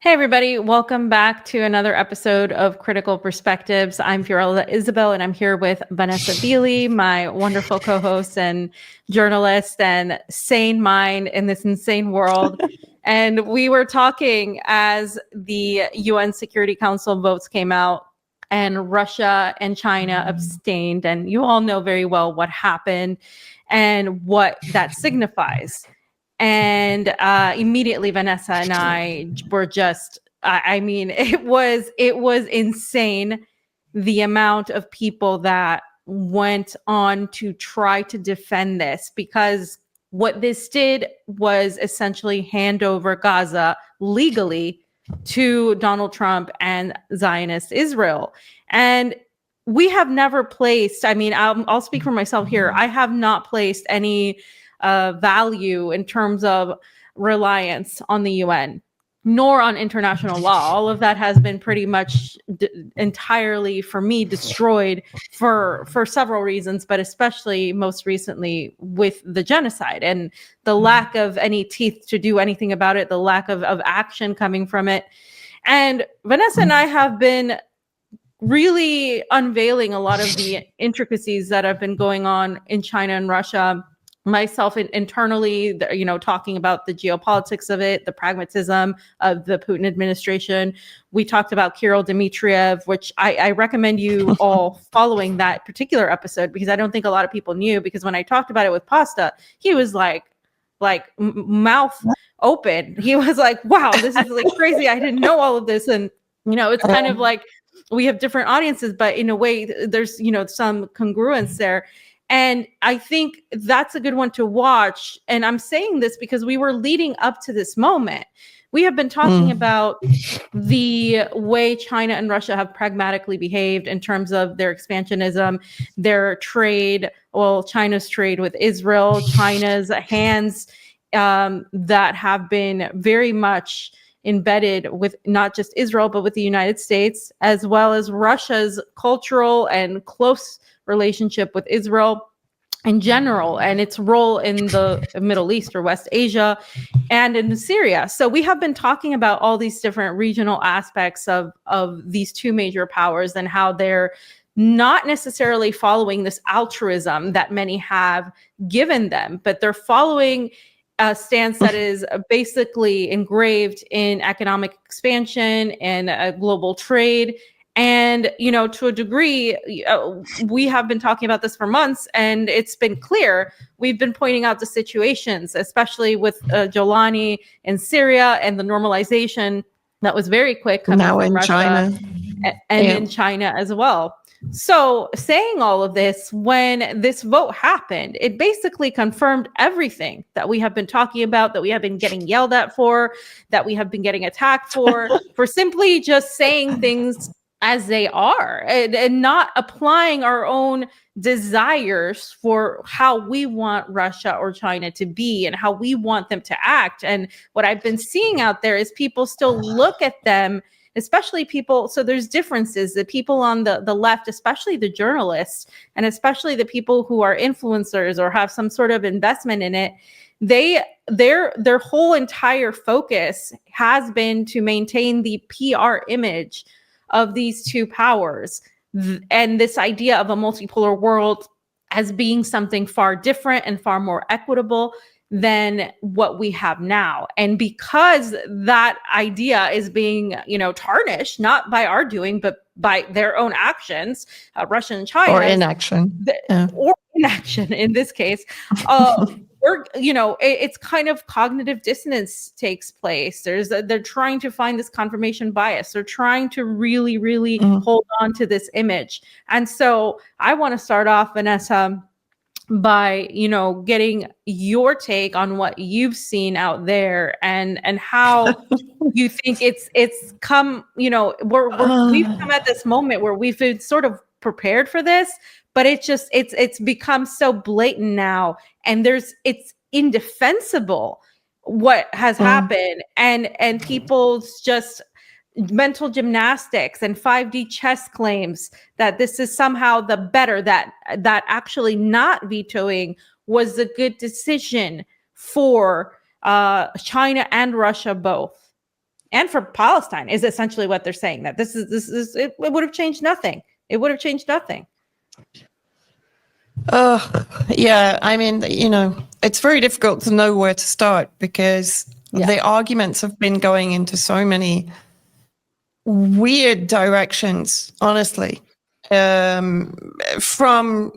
Hey, everybody. Welcome back to another episode of Critical Perspectives. I'm Fiorella Isabel, and I'm here with Vanessa Beely, my wonderful co-host and journalist and sane mind in this insane world. And we were talking as the UN Security Council votes came out and Russia and China abstained. And you all know very well what happened and what that signifies. And immediately Vanessa and I were just, I mean, it was insane the amount of people that went on to try to defend this, because what this did was essentially hand over Gaza legally to Donald Trump and Zionist Israel. And we have never placed, I mean, I'll speak for myself here. I have not placed any value in terms of reliance on the UN, nor on international law. All of that has been pretty much entirely, for me, destroyed for several reasons, but especially most recently with the genocide and the lack of any teeth to do anything about it, the lack of action coming from it. And Vanessa and I have been really unveiling a lot of the intricacies that have been going on in China and Russia. Myself internally, talking about the geopolitics of it, the pragmatism of the Putin administration. We talked about Kirill Dmitriev, which I recommend you all following that particular episode, because I don't think a lot of people knew, because when I talked about it with Pasta, he was like mouth open. He was like, wow, this is like crazy. I didn't know all of this. And, it's kind of like we have different audiences, but in a way there's, some congruence there. And I think that's a good one to watch. And I'm saying this because we were leading up to this moment. We have been talking about the way China and Russia have pragmatically behaved in terms of their expansionism, their trade, China's trade with Israel, China's hands that have been very much embedded with not just Israel, but with the United States, as well as Russia's cultural and close relationship with Israel in general, and its role in the Middle East or West Asia and in Syria. So we have been talking about all these different regional aspects of these two major powers and how they're not necessarily following this altruism that many have given them, but they're following a stance that is basically engraved in economic expansion and global trade. And, to a degree, we have been talking about this for months, and it's been clear. We've been pointing out the situations, especially with Jolani in Syria and the normalization that was very quick coming now from in Russia China and in China as well. So saying all of this, when this vote happened, it basically confirmed everything that we have been talking about, that we have been getting yelled at for, that we have been getting attacked for simply just saying things as they are and not applying our own desires for how we want Russia or China to be and how we want them to act. And what I've been seeing out there is people still look at them, especially people. So there's differences. The people on the left, especially the journalists, and especially the people who are influencers or have some sort of investment in it, their whole entire focus has been to maintain the PR image of these two powers and this idea of a multipolar world as being something far different and far more equitable than what we have now. And because that idea is being, tarnished, not by our doing, but by their own actions, Russia and China. Or inaction. Or inaction in this case. It's kind of cognitive dissonance takes place. They're trying to find this confirmation bias. They're trying to really, really hold on to this image. And so I want to start off, Vanessa, by getting your take on what you've seen out there and how you think it's come. We've come at this moment where we've been sort of prepared for this, but it's become so blatant now, and it's indefensible what has happened, and people's just mental gymnastics and 5D chess claims that this is somehow the better, that actually not vetoing was a good decision for China and Russia both. and for Palestine is essentially what they're saying, that this is it would have changed nothing. It would have changed nothing. Yeah, I mean, it's very difficult to know where to start because the arguments have been going into so many weird directions, honestly. From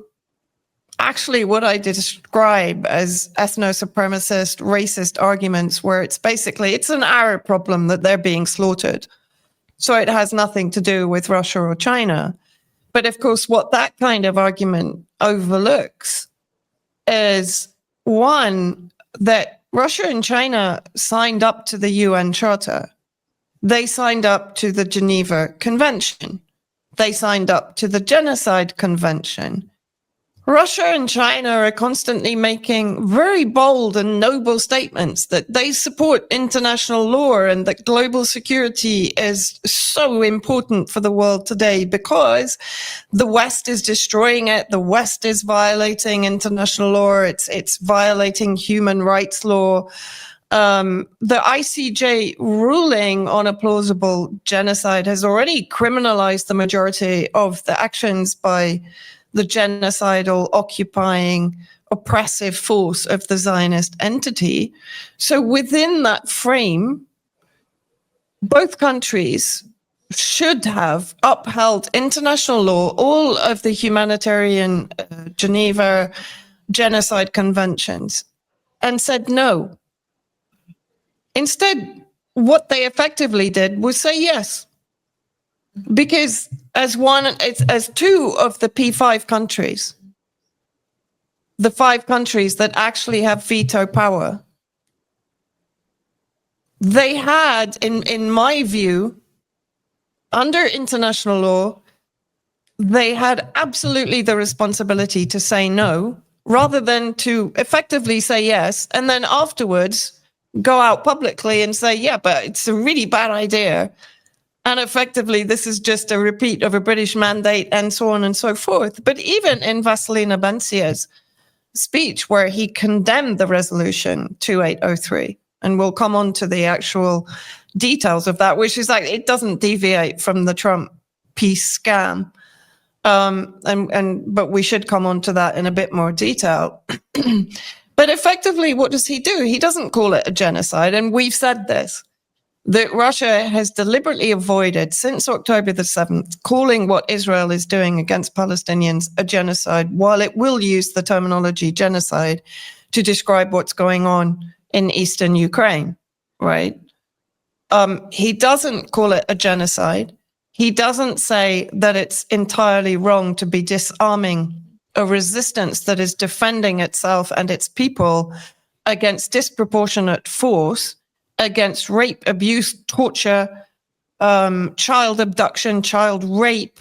actually what I describe as ethno-supremacist, racist arguments, where it's an Arab problem that they're being slaughtered. So it has nothing to do with Russia or China. But of course, what that kind of argument overlooks is, one, that Russia and China signed up to the UN Charter. They signed up to the Geneva Convention. They signed up to the Genocide Convention. Russia and China are constantly making very bold and noble statements that they support international law and that global security is so important for the world today because the West is destroying it. The West is violating international law. It's violating human rights law. The ICJ ruling on a plausible genocide has already criminalized the majority of the actions by the genocidal, occupying, oppressive force of the Zionist entity. So within that frame, both countries should have upheld international law, all of the humanitarian Geneva genocide conventions, and said no. Instead, what they effectively did was say yes. Because as two of the P5 countries, the 5 countries that actually have veto power, they had, in my view, under international law, they had absolutely the responsibility to say no, rather than to effectively say yes, and then afterwards go out publicly and say, yeah, but it's a really bad idea. And effectively, this is just a repeat of a British mandate and so on and so forth. But even in Vasilina Bensia's speech, where he condemned the resolution 2803, and we'll come on to the actual details of that, which is it doesn't deviate from the Trump peace scam. But we should come on to that in a bit more detail. But effectively, what does he do? He doesn't call it a genocide. And we've said this, that Russia has deliberately avoided, since October the 7th, calling what Israel is doing against Palestinians a genocide, while it will use the terminology genocide to describe what's going on in eastern Ukraine, right? He doesn't call it a genocide. He doesn't say that it's entirely wrong to be disarming a resistance that is defending itself and its people against disproportionate force, against rape, abuse, torture, child abduction, child rape,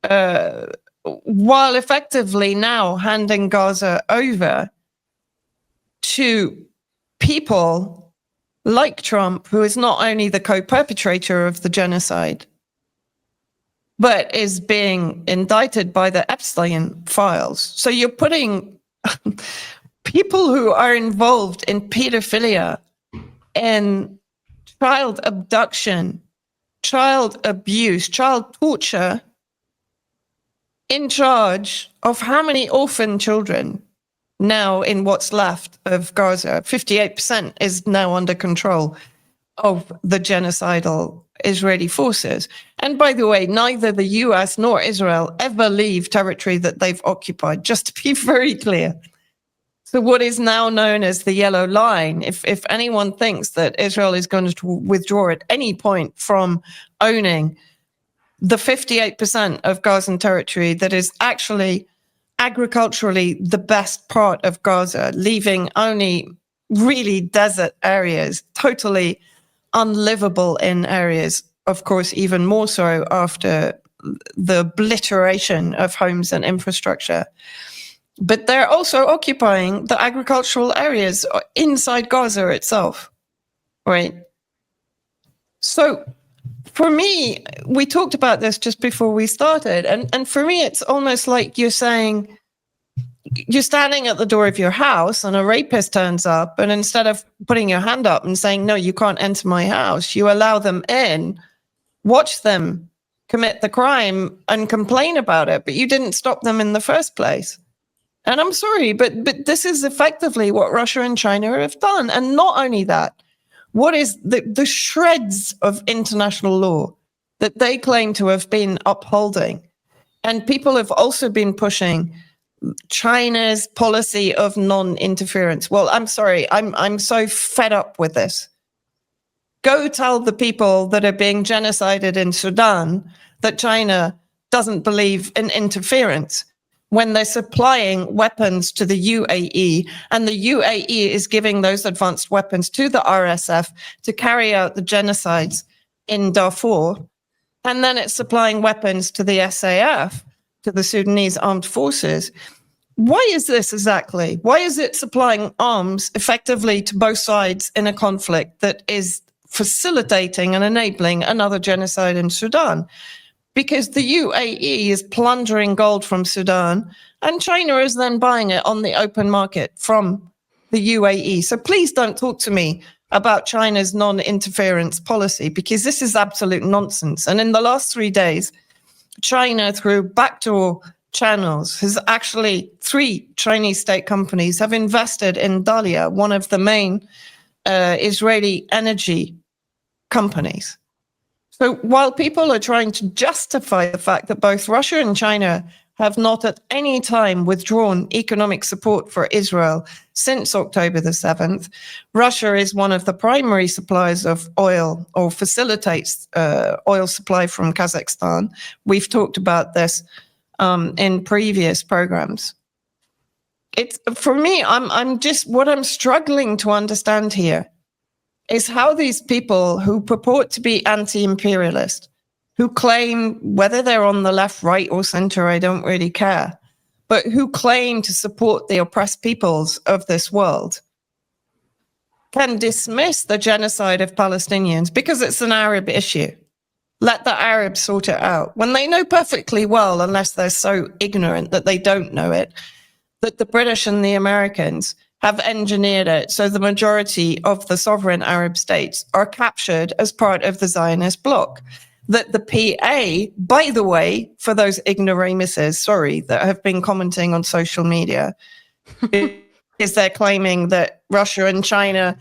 while effectively now handing Gaza over to people like Trump, who is not only the co-perpetrator of the genocide, but is being indicted by the Abstention files. So you're putting people who are involved in pedophilia, in child abduction, child abuse, child torture, in charge of how many orphan children now in what's left of Gaza? 58% is now under control of the genocidal Israeli forces. And by the way, neither the US nor Israel ever leave territory that they've occupied, just to be very clear. So what is now known as the yellow line, if anyone thinks that Israel is going to withdraw at any point from owning the 58% of Gazan territory that is actually agriculturally the best part of Gaza, leaving only really desert areas, totally unlivable in areas, of course, even more so after the obliteration of homes and infrastructure. But they're also occupying the agricultural areas inside Gaza itself, right? So for me, we talked about this just before we started, and for me, it's almost like you're saying, you're standing at the door of your house and a rapist turns up, and instead of putting your hand up and saying, no, you can't enter my house, you allow them in, watch them commit the crime and complain about it, but you didn't stop them in the first place. And I'm sorry, but this is effectively what Russia and China have done. And not only that, what is the shreds of international law that they claim to have been upholding? And people have also been pushing China's policy of non-interference. Well, I'm sorry, I'm so fed up with this. Go tell the people that are being genocided in Sudan that China doesn't believe in interference when they're supplying weapons to the UAE, and the UAE is giving those advanced weapons to the RSF to carry out the genocides in Darfur. And then it's supplying weapons to the SAF, to the Sudanese armed forces. Why is this exactly? Why is it supplying arms effectively to both sides in a conflict that is facilitating and enabling another genocide in Sudan? Because the UAE is plundering gold from Sudan, and China is then buying it on the open market from the UAE. So please don't talk to me about China's non-interference policy, because this is absolute nonsense. And in the last 3 days, China, through backdoor channels, has actually 3 Chinese state companies have invested in Dalia, one of the main Israeli energy companies. So while people are trying to justify the fact that both Russia and China have not at any time withdrawn economic support for Israel since October the 7th, Russia is one of the primary suppliers of oil, or facilitates oil supply from Kazakhstan. We've talked about this in previous programs. It's, for me, what I'm struggling to understand here is how these people who purport to be anti-imperialist, who claim, whether they're on the left, right, or center, I don't really care, but who claim to support the oppressed peoples of this world, can dismiss the genocide of Palestinians because it's an Arab issue. Let the Arabs sort it out, when they know perfectly well, unless they're so ignorant that they don't know it, that the British and the Americans have engineered it so the majority of the sovereign Arab states are captured as part of the Zionist bloc. That the PA, by the way, for those ignoramuses, that have been commenting on social media, is they're claiming that Russia and China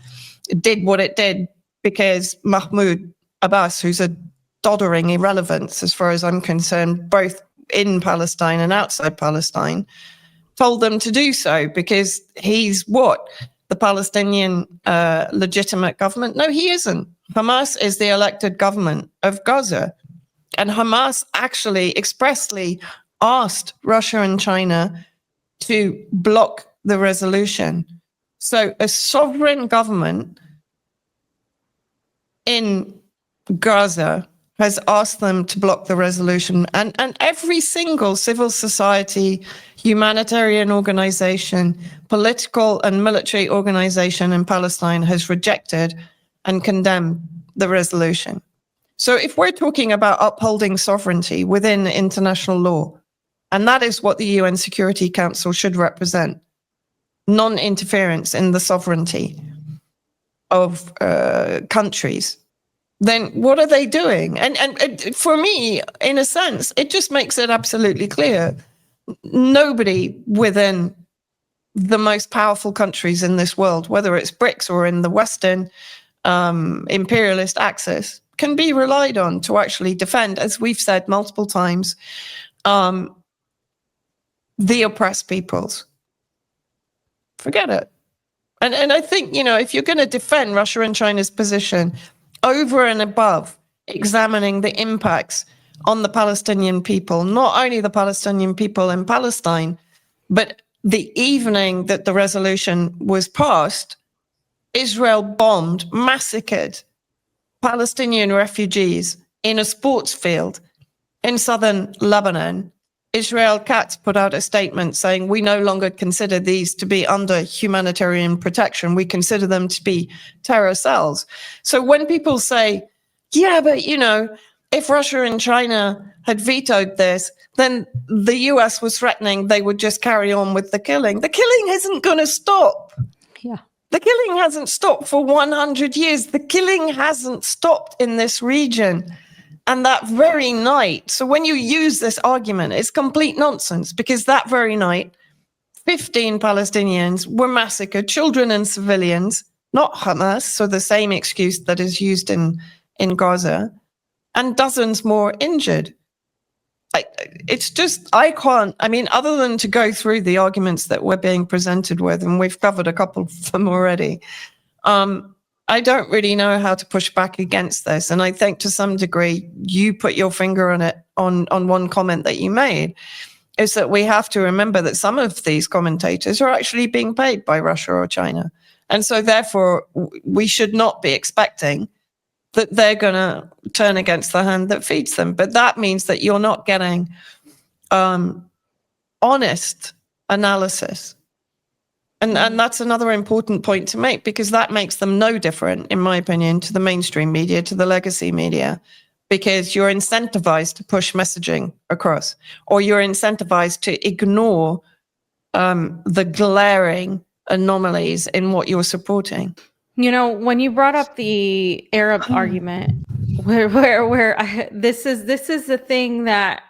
did what it did because Mahmoud Abbas, who's a doddering irrelevance as far as I'm concerned, both in Palestine and outside Palestine, told them to do so because he's what? The Palestinian legitimate government? No, he isn't. Hamas is the elected government of Gaza. And Hamas actually expressly asked Russia and China to block the resolution. So a sovereign government in Gaza has asked them to block the resolution. And every single civil society, humanitarian organization, political and military organization in Palestine has rejected and condemned the resolution. So if we're talking about upholding sovereignty within international law, and that is what the UN Security Council should represent, non-interference in the sovereignty of countries, then what are they doing? And for me, in a sense, it just makes it absolutely clear. Nobody within the most powerful countries in this world, whether it's BRICS or in the Western imperialist axis, can be relied on to actually defend, as we've said multiple times, the oppressed peoples. Forget it. And I think, if you're going to defend Russia and China's position over and above examining the impacts on the Palestinian people, not only the Palestinian people in Palestine, but the evening that the resolution was passed, Israel bombed, massacred Palestinian refugees in a sports field in southern Lebanon. Israel Katz put out a statement saying, we no longer consider these to be under humanitarian protection. We consider them to be terror cells. So when people say, yeah, but if Russia and China had vetoed this, then the US was threatening they would just carry on with the killing. The killing isn't going to stop. Yeah. The killing hasn't stopped for 100 years. The killing hasn't stopped in this region. And that very night, so when you use this argument, it's complete nonsense, because that very night, 15 Palestinians were massacred, children and civilians, not Hamas, so the same excuse that is used in Gaza, and dozens more injured. It's just, other than to go through the arguments that we're being presented with, and we've covered a couple of them already, I don't really know how to push back against this. And I think to some degree, you put your finger on it on one comment that you made, is that we have to remember that some of these commentators are actually being paid by Russia or China. And so therefore, we should not be expecting that they're going to turn against the hand that feeds them. But that means that you're not getting honest analysis. And that's another important point to make, because that makes them no different, in my opinion, to the mainstream media, to the legacy media, because you're incentivized to push messaging across, or you're incentivized to ignore the glaring anomalies in what you're supporting. You know, when you brought up the Arab argument, this is the thing that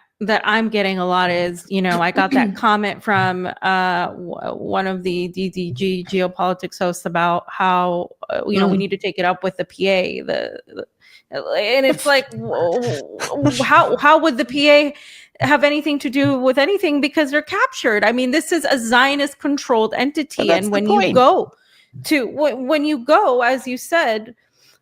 I'm getting a lot is, you know, I got that comment from one of the DDG geopolitics hosts about how we need to take it up with the PA. And it's like, how would the PA have anything to do with anything, because they're captured? I mean, this is a Zionist controlled entity, and when you go to, as you said,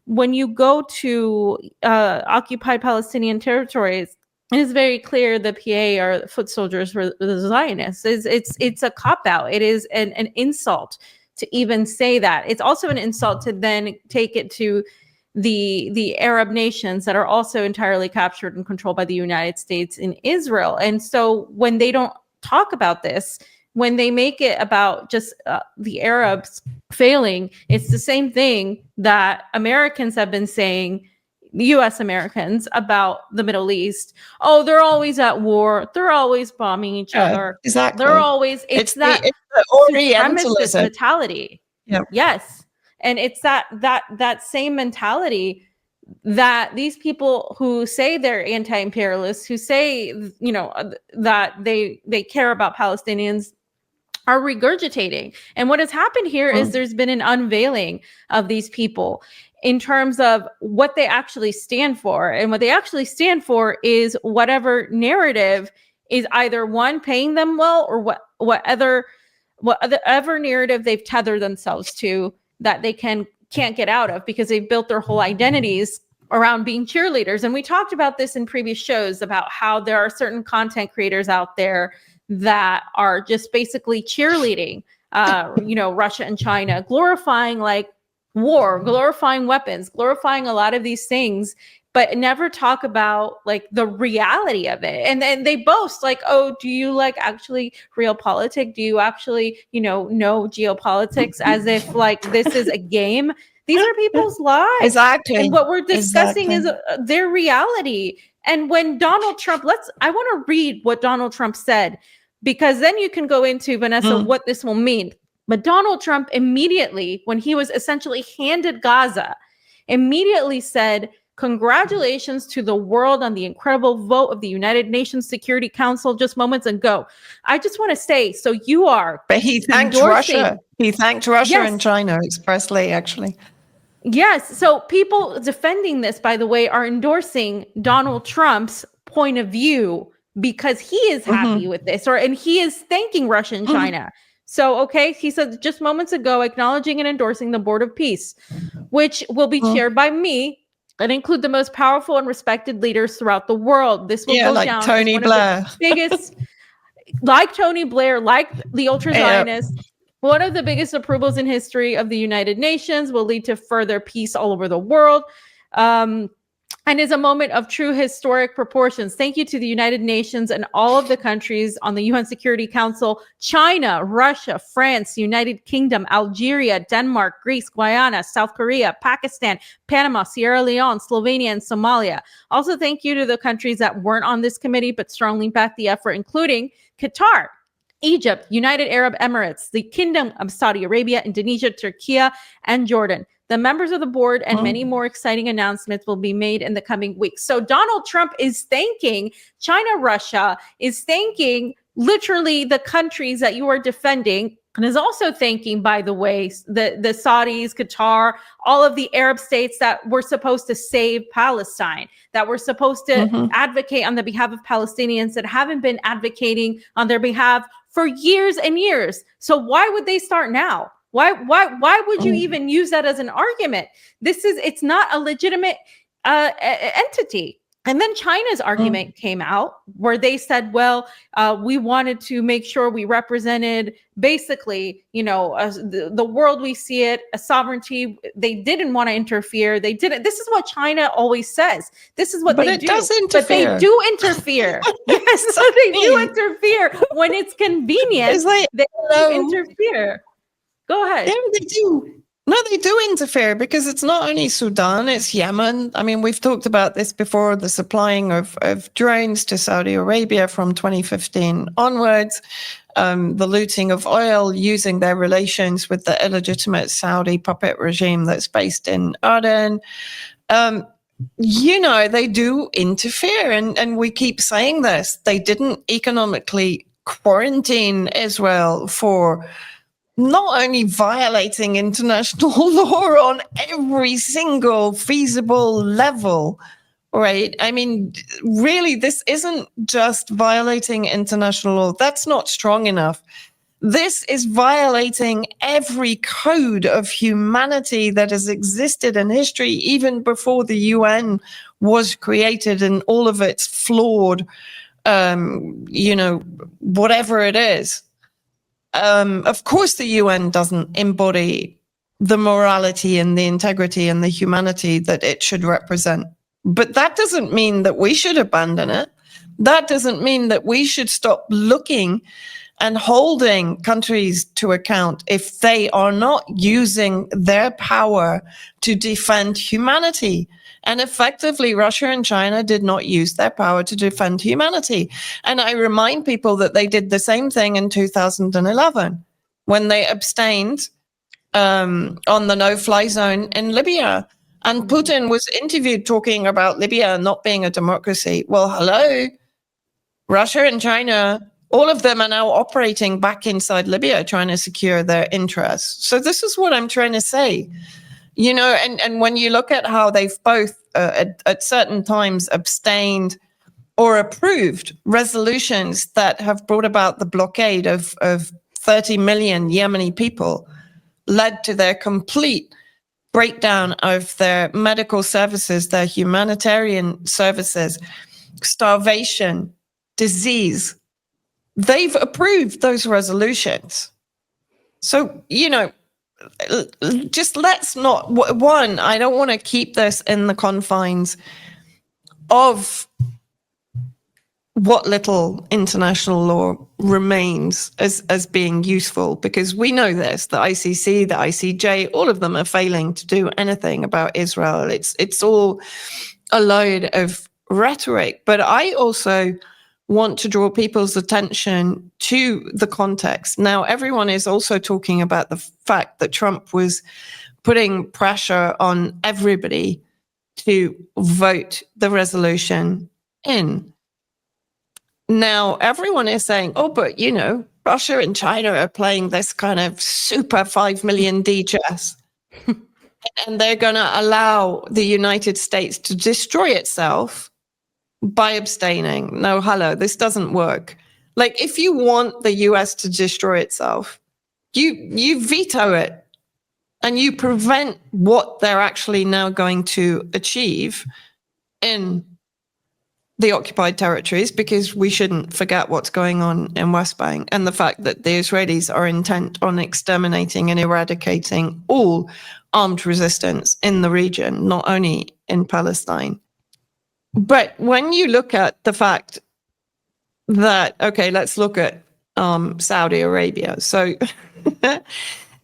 when you go to occupied Palestinian territories, it is very clear the PA are foot soldiers for the Zionists. It's a cop-out. It is an insult to even say that. It's also an insult to then take it to the Arab nations that are also entirely captured and controlled by the United States and Israel. And so when they don't talk about this, when they make it about just the Arabs failing, it's the same thing that Americans have been saying, U.S. Americans, about the Middle East. Oh, they're always at war. They're always bombing each other. Exactly. They're always, it's that supremacist mentality. Yep. Yes. And it's that same mentality that these people who say they're anti-imperialists, who say, you know, that they care about Palestinians, are regurgitating. And what has happened here is there's been an unveiling of these people in terms of what they actually stand for. And what they actually stand for is whatever narrative is either one, paying them well, or whatever narrative they've tethered themselves to that they can't get out of, because they've built their whole identities around being cheerleaders. And we talked about this in previous shows about how there are certain content creators out there that are just basically cheerleading, Russia and China, glorifying like war, glorifying weapons, glorifying a lot of these things, but never talk about like the reality of it. And then they boast like, oh, do you like actually realpolitik? Do you actually, know geopolitics, as if like this is a game? These are people's lives. Exactly. And what we're discussing is their reality. And when Donald Trump, I want to read what Donald Trump said, because then you can go into, Vanessa, what this will mean. But Donald Trump immediately, when he was essentially handed Gaza, immediately said, "Congratulations to the world on the incredible vote of the United Nations Security Council just moments ago." I just want to say, so you are. But he thanked Russia. He thanked Russia and China expressly, actually. Yes. So people defending this, by the way, are endorsing Donald Trump's point of view because he is happy with this, and he is thanking Russia and China. So, okay, he said just moments ago, acknowledging and endorsing the Board of Peace, which will be chaired by me and include the most powerful and respected leaders throughout the world. This will go down Tony as one Blair. of the biggest, like Tony Blair, like the ultra-Zionists. One of the biggest approvals in history of the United Nations, will lead to further peace all over the world. and is a moment of true historic proportions. Thank you to the United Nations and all of the countries on the UN Security Council, China, Russia, France, United Kingdom, Algeria, Denmark, Greece, Guyana, South Korea, Pakistan, Panama, Sierra Leone, Slovenia, and Somalia. Also, thank you to the countries that weren't on this committee but strongly backed the effort, including Qatar, Egypt, United Arab Emirates, the Kingdom of Saudi Arabia, Indonesia, Turkey, and Jordan. The members of the board and many more exciting announcements will be made in the coming weeks. So Donald Trump is thanking China, Russia, is thanking literally the countries that you are defending, and is also thanking, by the way, the Saudis, Qatar, all of the Arab states that were supposed to save Palestine, that were supposed to advocate on the behalf of Palestinians, that haven't been advocating on their behalf for years and years. So why would they start now? Why would you even use that as an argument? It's not a legitimate entity. And then China's argument came out where they said, well, we wanted to make sure we represented basically, the world we see it, a sovereignty. They didn't want to interfere. They didn't. This is what China always says. This is what they do. But they do interfere. Yes, so they do interfere when it's convenient. They do interfere. Go ahead. Yeah, they do. No, they do interfere because it's not only Sudan, it's Yemen. I mean, we've talked about this before, the supplying of drones to Saudi Arabia from 2015 onwards, the looting of oil using their relations with the illegitimate Saudi puppet regime that's based in Aden. They do interfere. And we keep saying this. They didn't economically quarantine Israel for not only violating international law on every single feasible level, right? I mean, really, this isn't just violating international law. That's not strong enough. This is violating every code of humanity that has existed in history, even before the UN was created and all of its flawed, whatever it is. Of course, the UN doesn't embody the morality and the integrity and the humanity that it should represent. But that doesn't mean that we should abandon it. That doesn't mean that we should stop looking and holding countries to account if they are not using their power to defend humanity. And effectively, Russia and China did not use their power to defend humanity. And I remind people that they did the same thing in 2011 when they abstained on the no-fly zone in Libya. And Putin was interviewed talking about Libya not being a democracy. Well, hello, Russia and China, all of them are now operating back inside Libya, trying to secure their interests. So this is what I'm trying to say. And when you look at how they've both at certain times abstained or approved resolutions that have brought about the blockade of 30 million Yemeni people, led to their complete breakdown of their medical services, their humanitarian services, starvation, disease, they've approved those resolutions. So, just let's not, I don't want to keep this in the confines of what little international law remains as being useful, because we know this, the ICC, the ICJ, all of them are failing to do anything about Israel. It's all a load of rhetoric. But I also want to draw people's attention to the context. Now, everyone is also talking about the fact that Trump was putting pressure on everybody to vote the resolution in. Now, everyone is saying, oh, but, Russia and China are playing this kind of super 5 million D chess. And they're going to allow the United States to destroy itself by abstaining. No, hello, this doesn't work. Like, if you want the US to destroy itself, you veto it and you prevent what they're actually now going to achieve in the occupied territories, because we shouldn't forget what's going on in West Bank and the fact that the Israelis are intent on exterminating and eradicating all armed resistance in the region, not only in Palestine. But when you look at the fact that, okay, let's look at Saudi Arabia. So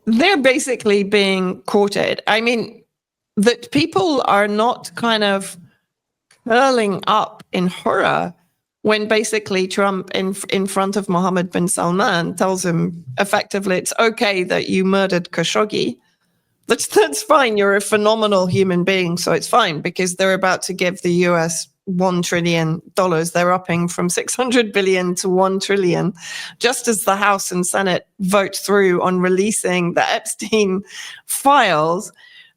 they're basically being courted. I mean, that people are not kind of curling up in horror when basically Trump in front of Mohammed bin Salman tells him effectively it's okay that you murdered Khashoggi. That's fine. You're a phenomenal human being, so it's fine, because they're about to give the US $1 trillion. They're upping from 600 billion to 1 trillion, just as the House and Senate vote through on releasing the Epstein files.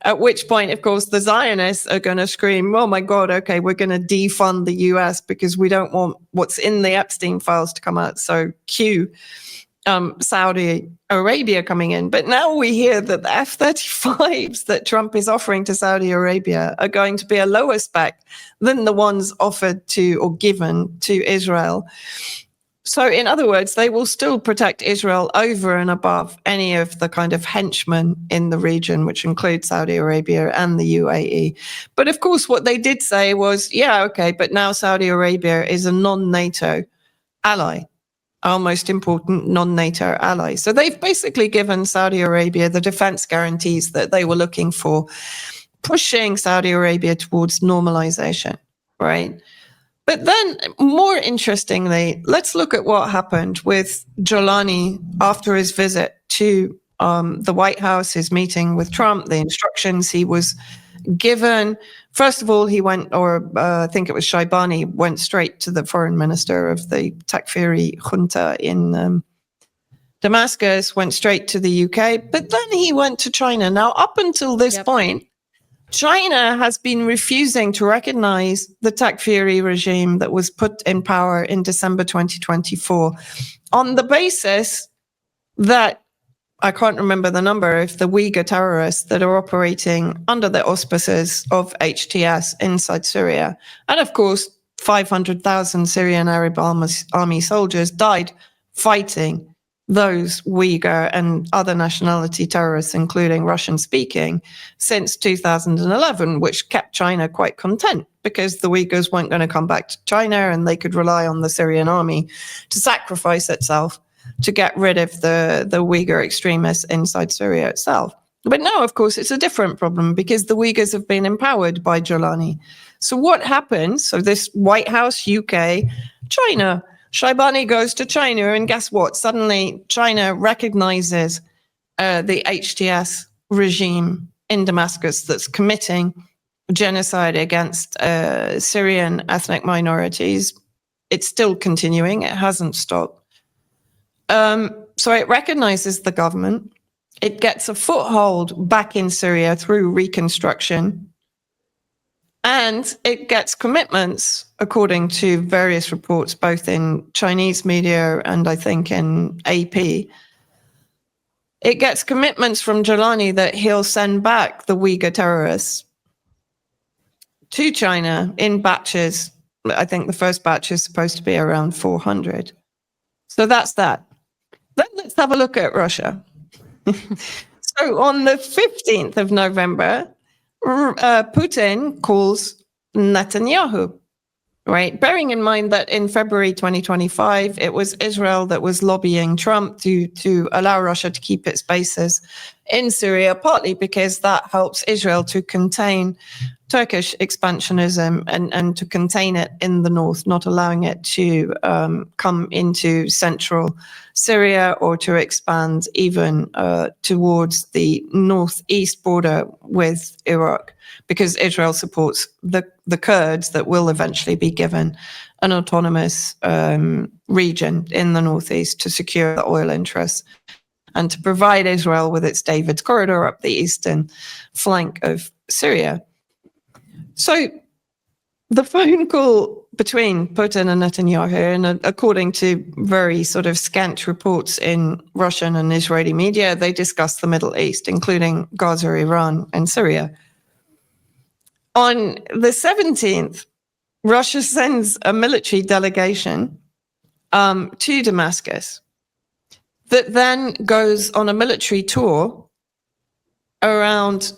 At which point, of course, the Zionists are going to scream, oh my God, okay, we're going to defund the US because we don't want what's in the Epstein files to come out. So cue Saudi Arabia coming in. But now we hear that the F-35s that Trump is offering to Saudi Arabia are going to be a lower spec than the ones offered to or given to Israel. So in other words, they will still protect Israel over and above any of the kind of henchmen in the region, which include Saudi Arabia and the UAE. But of course, what they did say was, yeah, okay, but now Saudi Arabia is a non-NATO ally, our most important non-NATO ally. So they've basically given Saudi Arabia the defense guarantees that they were looking for, pushing Saudi Arabia towards normalization, right? But then, more interestingly, let's look at what happened with Jolani after his visit to the White House, his meeting with Trump, the instructions he was given. First of all, he went, or I think it was Shaibani, went straight to the foreign minister of the Takfiri junta in Damascus, went straight to the UK, but then he went to China. Now, up until this point, China has been refusing to recognize the Takfiri regime that was put in power in December 2024 on the basis that, I can't remember the number, of the Uyghur terrorists that are operating under the auspices of HTS inside Syria. And of course, 500,000 Syrian Arab army soldiers died fighting those Uyghur and other nationality terrorists, including Russian-speaking, since 2011, which kept China quite content because the Uyghurs weren't going to come back to China and they could rely on the Syrian army to sacrifice itself to get rid of the Uyghur extremists inside Syria itself. But now, of course, it's a different problem because the Uyghurs have been empowered by Jolani. So what happens? So this White House, UK, China, Shaibani goes to China, and guess what? Suddenly, China recognizes the HTS regime in Damascus that's committing genocide against Syrian ethnic minorities. It's still continuing. It hasn't stopped. So it recognizes the government. It gets a foothold back in Syria through reconstruction. And it gets commitments, according to various reports, both in Chinese media and I think in AP. It gets commitments from Jolani that he'll send back the Uyghur terrorists to China in batches. I think the first batch is supposed to be around 400. So that's that. Then let's have a look at Russia. So on the 15th of November, Putin calls Netanyahu, right? Bearing in mind that in February 2025, it was Israel that was lobbying Trump to allow Russia to keep its bases in Syria, partly because that helps Israel to contain Turkish expansionism and to contain it in the north, not allowing it to come into central Syria or to expand even towards the northeast border with Iraq, because Israel supports the Kurds that will eventually be given an autonomous region in the northeast to secure the oil interests and to provide Israel with its David's corridor up the eastern flank of Syria. So the phone call between Putin and Netanyahu, and according to very sort of scant reports in Russian and Israeli media, they discussed the Middle East, including Gaza, Iran, and Syria. On the 17th, Russia sends a military delegation to Damascus that then goes on a military tour around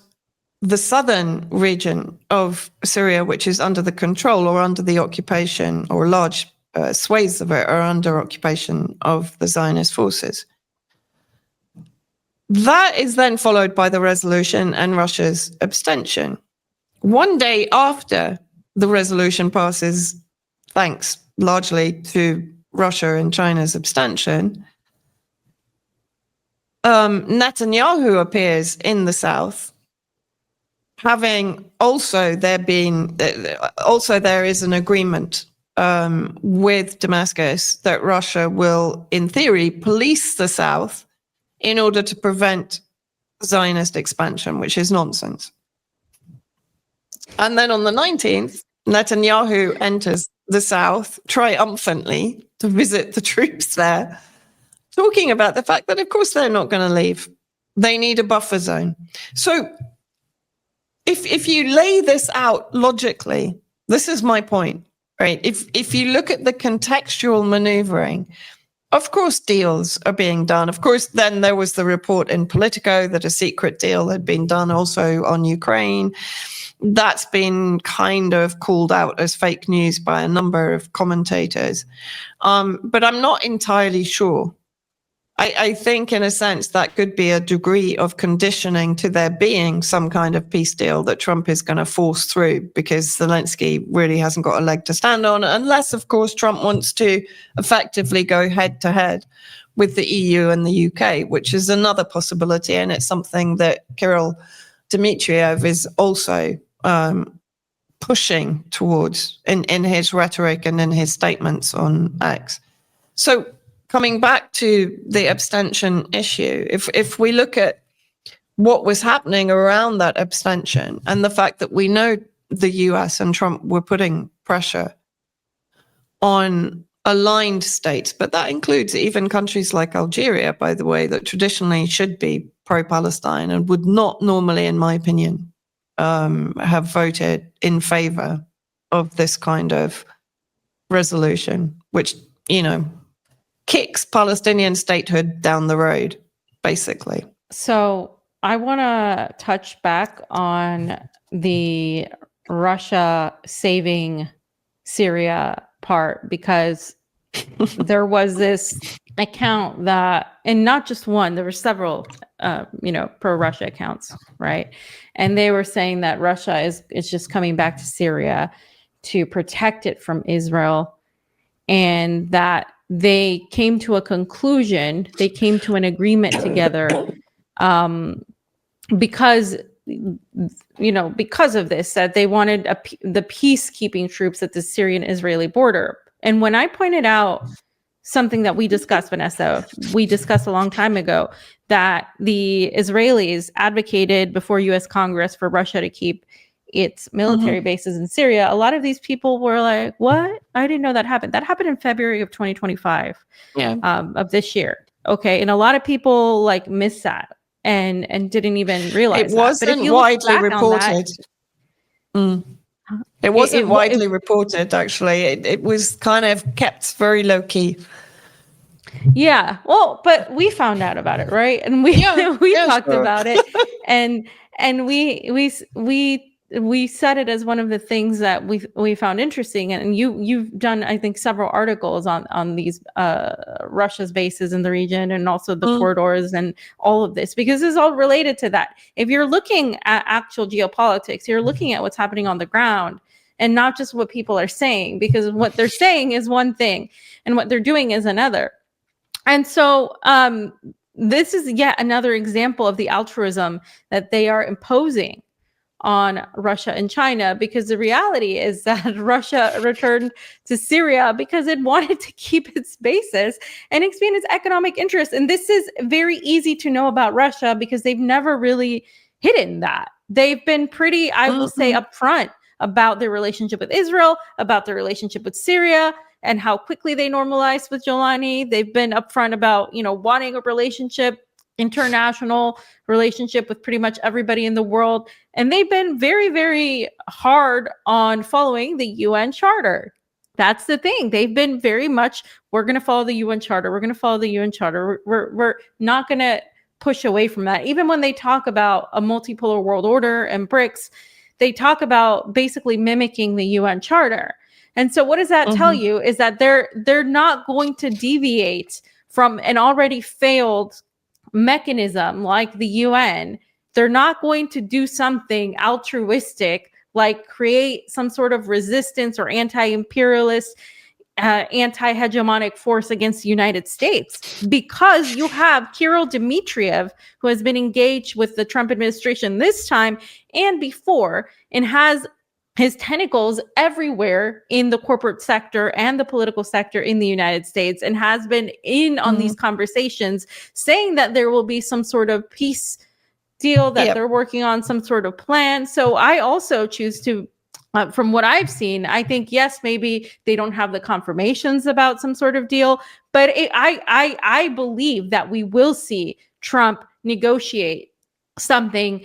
the southern region of Syria, which is under the control or under the occupation, or large swathes of it are under occupation of the Zionist forces. That is then followed by the resolution and Russia's abstention. One day after the resolution passes, thanks largely to Russia and China's abstention, Netanyahu appears in the south, having also there is an agreement with Damascus that Russia will, in theory, police the south in order to prevent Zionist expansion, which is nonsense. And then on the 19th, Netanyahu enters the south triumphantly to visit the troops there, talking about the fact that, of course, they're not going to leave. They need a buffer zone. So if you lay this out logically, this is my point, right? If you look at the contextual maneuvering, of course, deals are being done. Of course, then there was the report in Politico that a secret deal had been done also on Ukraine. That's been kind of called out as fake news by a number of commentators. But I'm not entirely sure. I think, in a sense, that could be a degree of conditioning to there being some kind of peace deal that Trump is going to force through, because Zelensky really hasn't got a leg to stand on, unless, of course, Trump wants to effectively go head to head with the EU and the UK, which is another possibility. And it's something that Kirill Dmitriev is also pushing towards in his rhetoric and in his statements on X. So coming back to the abstention issue, if we look at what was happening around that abstention and the fact that we know the US and Trump were putting pressure on aligned states, but that includes even countries like Algeria, by the way, that traditionally should be pro-Palestine and would not normally, in my opinion, have voted in favor of this kind of resolution, which, kicks Palestinian statehood down the road, basically. So I want to touch back on the Russia saving Syria part, because there was this account that, and not just one, there were several, pro-Russia accounts, right? And they were saying that Russia is just coming back to Syria to protect it from Israel, and that they came to a conclusion, they came to an agreement together because of this, that they wanted the peacekeeping troops at the Syrian-Israeli border. And when I pointed out something that we discussed, Vanessa, we discussed a long time ago, that the Israelis advocated before U.S. Congress for Russia to keep its military bases in Syria, a lot of these people were like, what? I didn't know that happened. That happened in February of 2025 of this year. Okay. And a lot of people missed that and didn't even realize it wasn't widely reported. It wasn't widely reported, actually. It was kind of kept very low key. Yeah. Well, but we found out about it, right? And we talked about it, and we said it as one of the things that we found interesting. And you've done, I think, several articles on these Russia's bases in the region, and also the corridors and all of this, because it's all related to that. If you're looking at actual geopolitics, you're looking at what's happening on the ground and not just what people are saying, because what they're saying is one thing and what they're doing is another. And so this is yet another example of the altruism that they are imposing on Russia and China, because the reality is that Russia returned to Syria because it wanted to keep its bases and expand its economic interests. And this is very easy to know about Russia, because they've never really hidden that. They've been pretty, I will say, upfront about their relationship with Israel, about their relationship with Syria, and how quickly they normalized with Jolani. They've been upfront about, wanting a international relationship with pretty much everybody in the world. And they've been very, very hard on following the UN Charter. That's the thing. They've been very much, we're going to follow the UN Charter. We're going to follow the UN Charter. We're not going to push away from that. Even when they talk about a multipolar world order and BRICS, they talk about basically mimicking the UN Charter. And so what does that tell you is that they're not going to deviate from an already failed mechanism like the UN. They're not going to do something altruistic like create some sort of resistance or anti-imperialist, anti-hegemonic force against the United States, because you have Kirill Dmitriev, who has been engaged with the Trump administration this time and before, and has his tentacles everywhere in the corporate sector and the political sector in the United States, and has been in on these conversations, saying that there will be some sort of peace deal, that they're working on some sort of plan. So I also choose to, from what I've seen, I think, yes, maybe they don't have the confirmations about some sort of deal, but I believe that we will see Trump negotiate something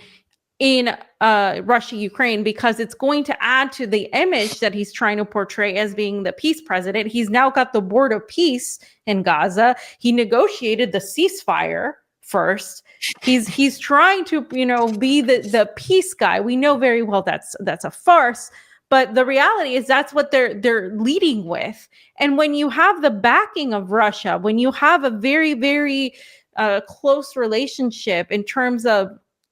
in Russia, Ukraine, because it's going to add to the image that he's trying to portray as being the peace president. He's now got the board of peace in Gaza. He negotiated the ceasefire first. He's trying to, be the peace guy. We know very well that's a farce, but the reality is that's what they're leading with. And when you have the backing of Russia, when you have a very, very close relationship in terms of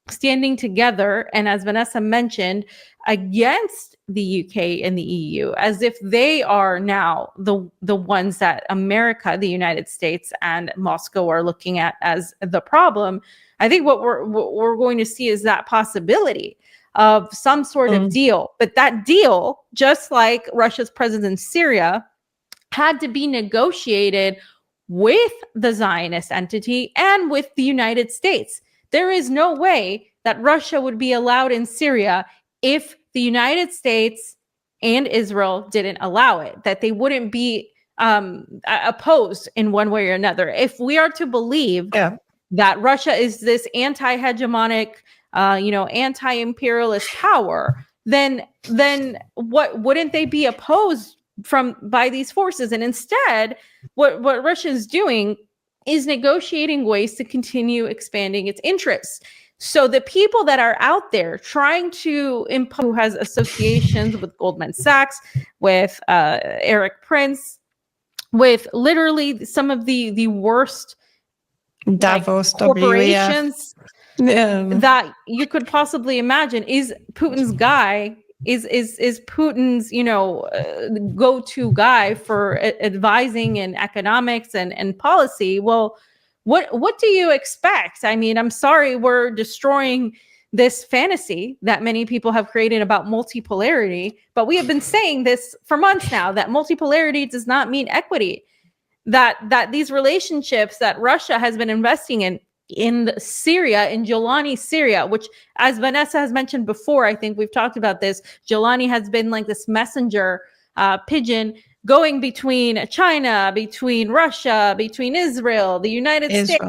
standing together, and as Vanessa mentioned, against the UK and the EU, as if they are now the ones that America, the United States, and Moscow are looking at as the problem. I think what we're going to see is that possibility of some sort of deal. But that deal, just like Russia's presence in Syria, had to be negotiated with the Zionist entity and with the United States. There is no way that Russia would be allowed in Syria if the United States and Israel didn't allow it, that they wouldn't be opposed in one way or another. If we are to believe that Russia is this anti-hegemonic, anti-imperialist power, then what wouldn't they be opposed by these forces? And instead, what Russia is doing is negotiating ways to continue expanding its interests. So the people that are out there trying to impose, who has associations with Goldman Sachs, with Eric Prince, with literally some of the worst Davos corporations that you could possibly imagine, is Putin's guy, is Putin's go-to guy for advising in economics and policy. Well, what do you expect? I mean, I'm sorry, we're destroying this fantasy that many people have created about multipolarity, but we have been saying this for months now, that multipolarity does not mean equity, that these relationships that Russia has been investing in Syria, in Jolani, Syria, which, as Vanessa has mentioned before, I think we've talked about this, Jolani has been like this messenger pigeon going between China, between Russia, between Israel, the United States.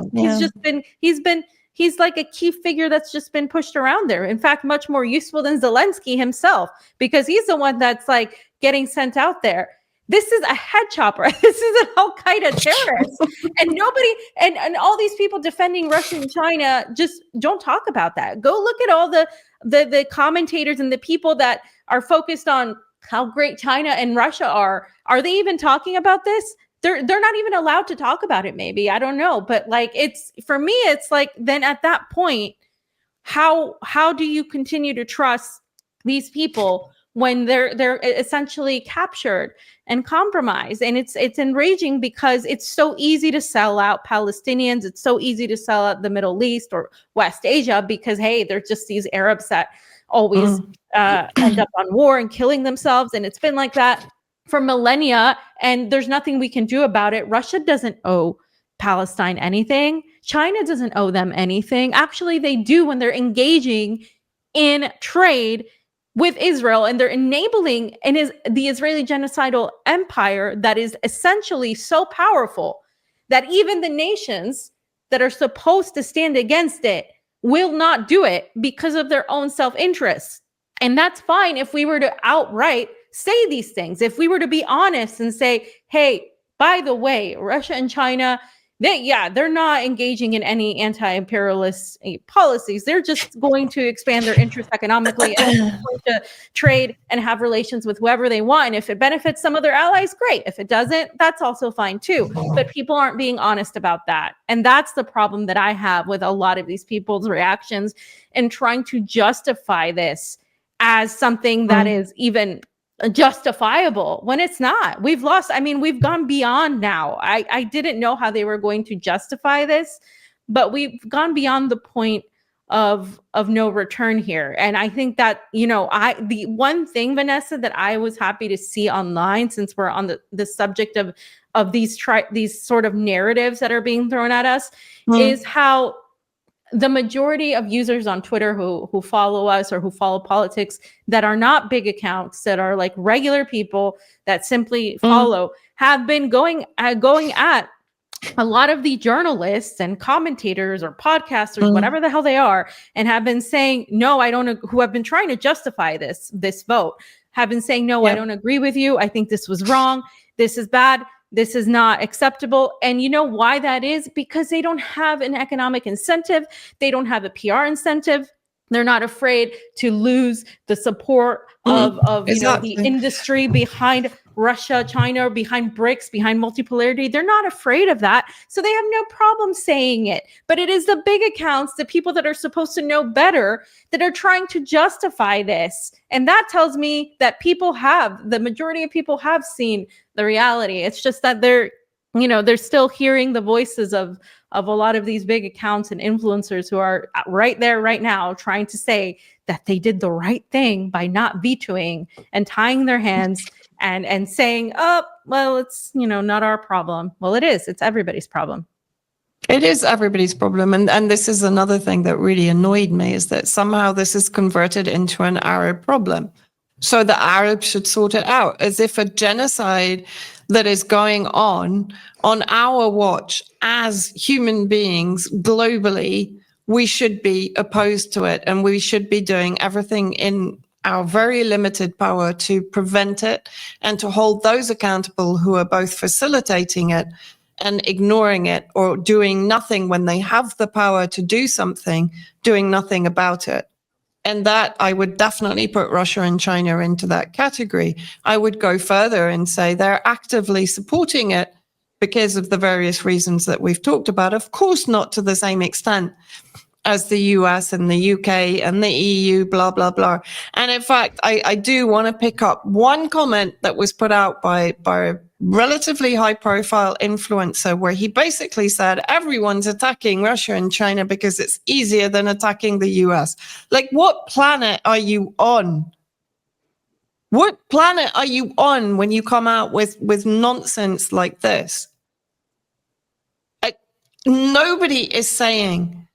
He's like a key figure that's just been pushed around there. In fact, much more useful than Zelensky himself, because he's the one that's like getting sent out there. This is a head chopper. This is an Al-Qaeda terrorist. And nobody, and all these people defending Russia and China just don't talk about that. Go look at all the commentators and the people that are focused on how great China and Russia are. Are they even talking about this? They're not even allowed to talk about it, maybe. I don't know. But like, it's, for me, it's like, then at that point, how do you continue to trust these people when they're essentially captured and compromised? And it's enraging, because it's so easy to sell out Palestinians. It's so easy to sell out the Middle East or West Asia, because, hey, they're just these Arabs that always end up on war and killing themselves. And it's been like that for millennia, and there's nothing we can do about it. Russia doesn't owe Palestine anything. China doesn't owe them anything. Actually, they do when they're engaging in trade with Israel, and they're enabling the Israeli genocidal empire that is essentially so powerful that even the nations that are supposed to stand against it will not do it because of their own self-interest. And that's fine if we were to outright say these things. If we were to be honest and say, hey, by the way, Russia and China, they're not engaging in any anti-imperialist policies. They're just going to expand their interests economically and going to trade and have relations with whoever they want. And if it benefits some of their allies, great. If it doesn't, that's also fine too. But people aren't being honest about that. And that's the problem that I have with a lot of these people's reactions and trying to justify this as something that is even justifiable when it's not. We've gone beyond now. I didn't know how they were going to justify this, but we've gone beyond the point of no return here. And I think that, the one thing, Vanessa, that I was happy to see online, since we're on the subject of these sort of narratives that are being thrown at us, is how the majority of users on Twitter who follow us or who follow politics that are not big accounts, that are like regular people that simply follow, have been going at a lot of the journalists and commentators or podcasters, whatever the hell they are, and have been saying, no, I don't, who have been trying to justify this vote, have been saying, no, I don't agree with you. I think this was wrong. This is bad. This is not acceptable. And you know why that is? Because they don't have an economic incentive. They don't have a PR incentive. They're not afraid to lose the support of the industry behind Russia, China, behind BRICS, behind multipolarity. They're not afraid of that. So they have no problem saying it. But it is the big accounts, the people that are supposed to know better, that are trying to justify this. And that tells me that the majority of people have seen the reality. It's just that they're still hearing the voices of a lot of these big accounts and influencers who are right there right now trying to say that they did the right thing by not vetoing and tying their hands and saying, oh, well, it's, not our problem. Well, it is. It's everybody's problem. It is everybody's problem. And this is another thing that really annoyed me, is that somehow this is converted into an Arab problem. So the Arabs should sort it out, as if a genocide that is going on our watch as human beings globally, we should be opposed to it, and we should be doing everything in our very limited power to prevent it and to hold those accountable who are both facilitating it and ignoring it, or doing nothing when they have the power to do something, doing nothing about it. And that, I would definitely put Russia and China into that category. I would go further and say they're actively supporting it because of the various reasons that we've talked about. Of course, not to the same extent as the US and the UK and the EU, blah, blah, blah. And in fact, I do want to pick up one comment that was put out by a relatively high profile influencer, where he basically said everyone's attacking Russia and China because it's easier than attacking the US. Like, what planet are you on? What planet are you on when you come out with nonsense like this? Nobody is saying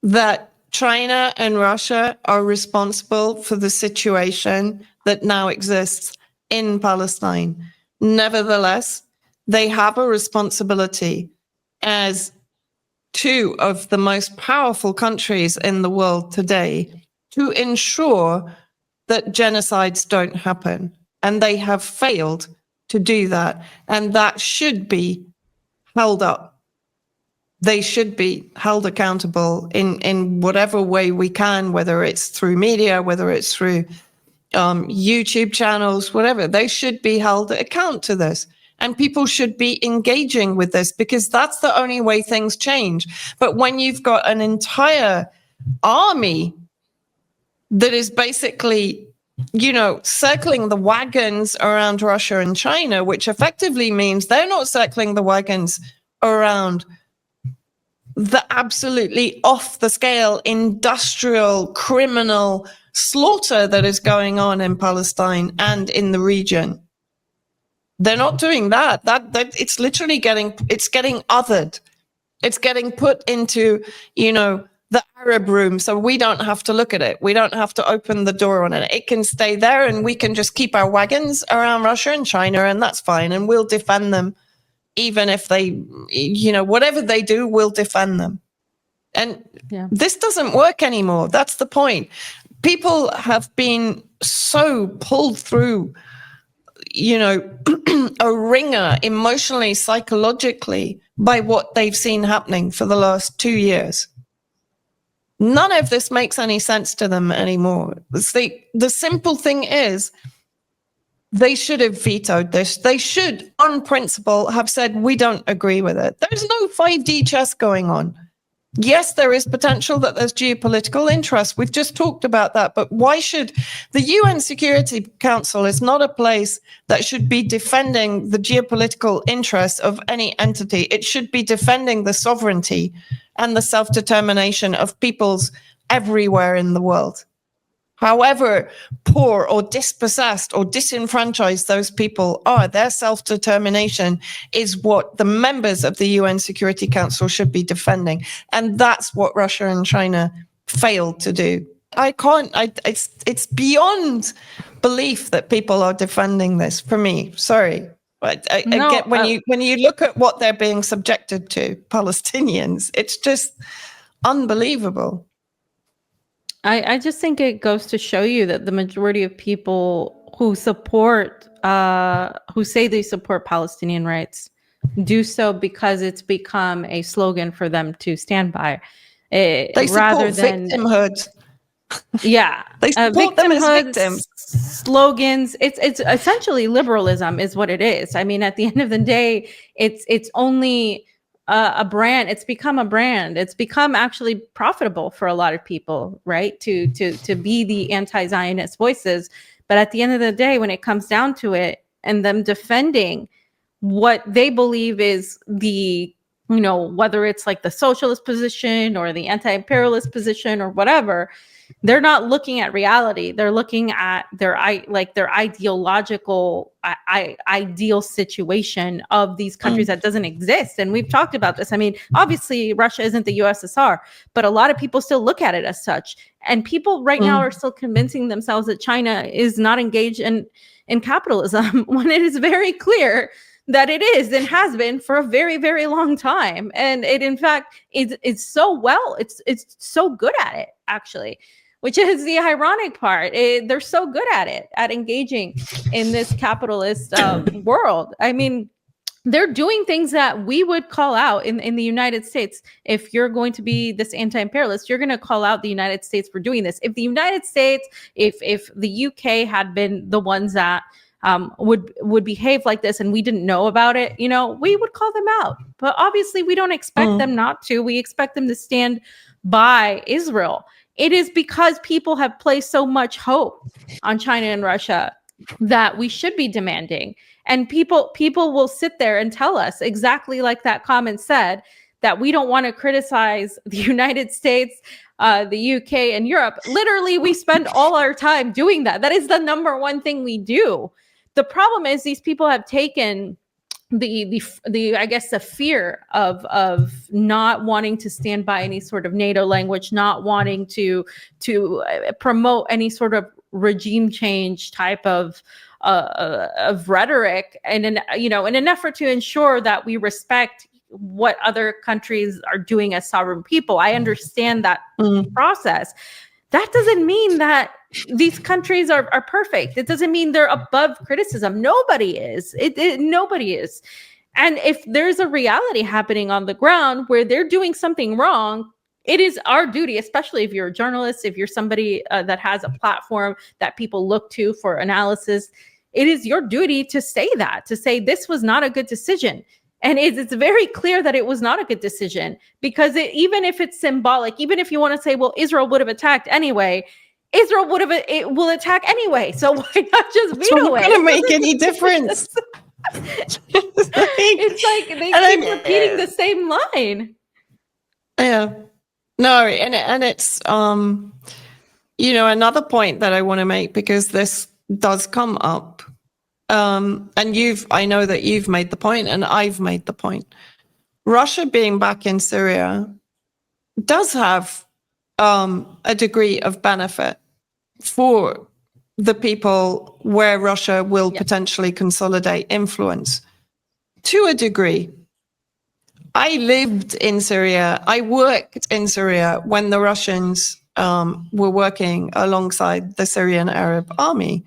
that China and Russia are responsible for the situation that now exists in Palestine. Nevertheless, they have a responsibility as two of the most powerful countries in the world today to ensure that genocides don't happen. And they have failed to do that. And that should be held up. They should be held accountable in whatever way we can, whether it's through media, whether it's through YouTube channels, whatever. They should be held account to this. And people should be engaging with this, because that's the only way things change. But when you've got an entire army that is basically, circling the wagons around Russia and China, which effectively means they're not circling the wagons around the absolutely off the scale industrial criminal slaughter that is going on in Palestine and in the region. They're not doing that. That it's literally getting othered. It's getting put into, the Arab room, so we don't have to look at it. We don't have to open the door on it. It can stay there, and we can just keep our wagons around Russia and China, and that's fine. And we'll defend them. Even if they, whatever they do, we'll defend them. And this doesn't work anymore. That's the point. People have been so pulled through, a ringer emotionally, psychologically by what they've seen happening for the last 2 years. None of this makes any sense to them anymore. The simple thing is, they should have vetoed this. They should, on principle, have said, we don't agree with it. There's no 5D chess going on. Yes, there is potential that there's geopolitical interest. We've just talked about that. But why should the UN Security Council is not a place that should be defending the geopolitical interests of any entity. It should be defending the sovereignty and the self-determination of peoples everywhere in the world. However poor or dispossessed or disenfranchised those people are, their self-determination is what the members of the UN Security Council should be defending. And that's what Russia and China failed to do. It's beyond belief that people are defending this for me. Sorry. But I get when you look at what they're being subjected to, Palestinians, it's just unbelievable. I just think it goes to show you that the majority of people who support, who say they support Palestinian rights, do so because it's become a slogan for them to stand by. They support victimhood. Yeah, they support them as victims. Slogans. It's essentially liberalism, is what it is. I mean, at the end of the day, it's only a brand. It's become a brand. It's become actually profitable for a lot of people, right? To be the anti-Zionist voices. But at the end of the day, when it comes down to it, and them defending what they believe is the, whether it's like the socialist position or the anti-imperialist position or whatever, they're not looking at reality. They're looking at their ideological ideal situation of these countries that doesn't exist. And we've talked about this. I mean, obviously Russia isn't the USSR, but a lot of people still look at it as such. And people right now are still convincing themselves that China is not engaged in capitalism when it is very clear that it is and has been for a very, very long time. And it, in fact, it's so good at it, actually, which is the ironic part. They're so good at it, at engaging in this capitalist world. I mean, they're doing things that we would call out in the United States. If you're going to be this anti-imperialist, you're going to call out the United States for doing this. If the United States, if the UK had been the ones that would behave like this and we didn't know about it, we would call them out. But obviously we don't expect them not to. We expect them to stand by Israel. It is because people have placed so much hope on China and Russia that we should be demanding. And people will sit there and tell us, exactly like that comment said, that we don't want to criticize the United States, the UK, and Europe. Literally, we spend all our time doing that. That is the number one thing we do. The problem is these people have taken the I guess the fear of not wanting to stand by any sort of NATO language, not wanting to promote any sort of regime change type of rhetoric, and in an effort to ensure that we respect what other countries are doing as sovereign people. I understand that process. That doesn't mean that these countries are perfect. It doesn't mean they're above criticism. Nobody is. Nobody is. And if there's a reality happening on the ground where they're doing something wrong, it is our duty, especially if you're a journalist, if you're somebody that has a platform that people look to for analysis, it is your duty to say this was not a good decision. And it's very clear that it was not a good decision, because even if it's symbolic, even if you want to say, well, Israel would have attacked anyway, Israel will attack anyway. So why not just veto it? It's not going to make any difference. It's like they keep repeating the same line. Yeah. No, and it's another point that I want to make, because this does come up. And I know that you've made the point and I've made the point. Russia being back in Syria does have a degree of benefit for the people where Russia will potentially consolidate influence to a degree. I lived in Syria. I worked in Syria when the Russians were working alongside the Syrian Arab army.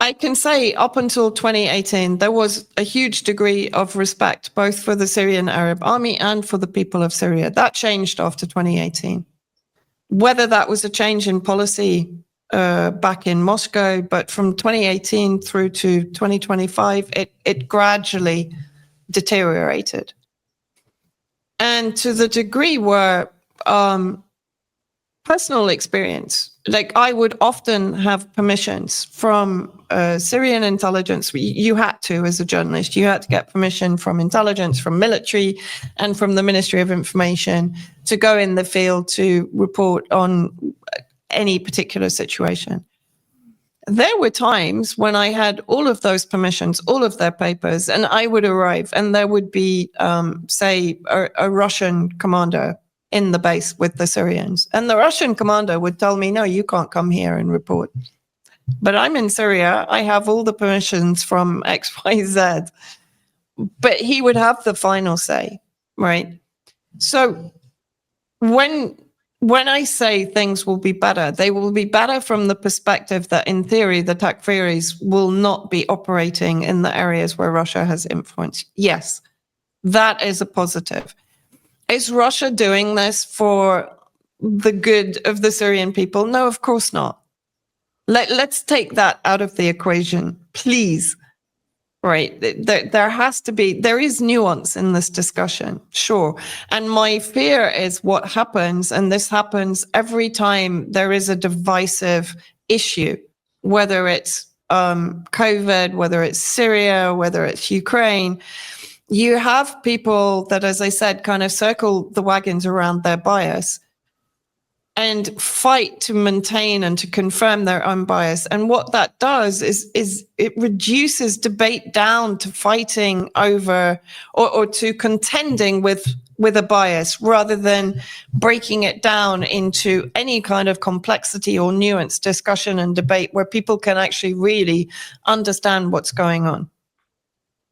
I can say up until 2018, there was a huge degree of respect, both for the Syrian Arab army and for the people of Syria. That changed after 2018. Whether that was a change in policy back in Moscow, but from 2018 through to 2025, it gradually deteriorated. And to the degree where personal experience, like I would often have permissions from Syrian intelligence. You had to, as a journalist, you had to get permission from intelligence, from military, and from the Ministry of Information to go in the field to report on any particular situation. There were times when I had all of those permissions, all of their papers, and I would arrive and there would be, say, a Russian commander in the base with the Syrians. And the Russian commander would tell me, no, you can't come here and report. But I'm in Syria. I have all the permissions from X, Y, Z. But he would have the final say, right? So when I say things will be better, they will be better from the perspective that, in theory, the Takfiris will not be operating in the areas where Russia has influence. Yes, that is a positive. Is Russia doing this for the good of the Syrian people? No, of course not. Let's take that out of the equation, please. Right. There is nuance in this discussion, sure. And my fear is what happens, and this happens every time there is a divisive issue, whether it's COVID, whether it's Syria, whether it's Ukraine. You have people that, as I said, kind of circle the wagons around their bias and fight to maintain and to confirm their own bias. And what that does is it reduces debate down to fighting over or to contending with a bias rather than breaking it down into any kind of complexity or nuanced discussion and debate where people can actually really understand what's going on,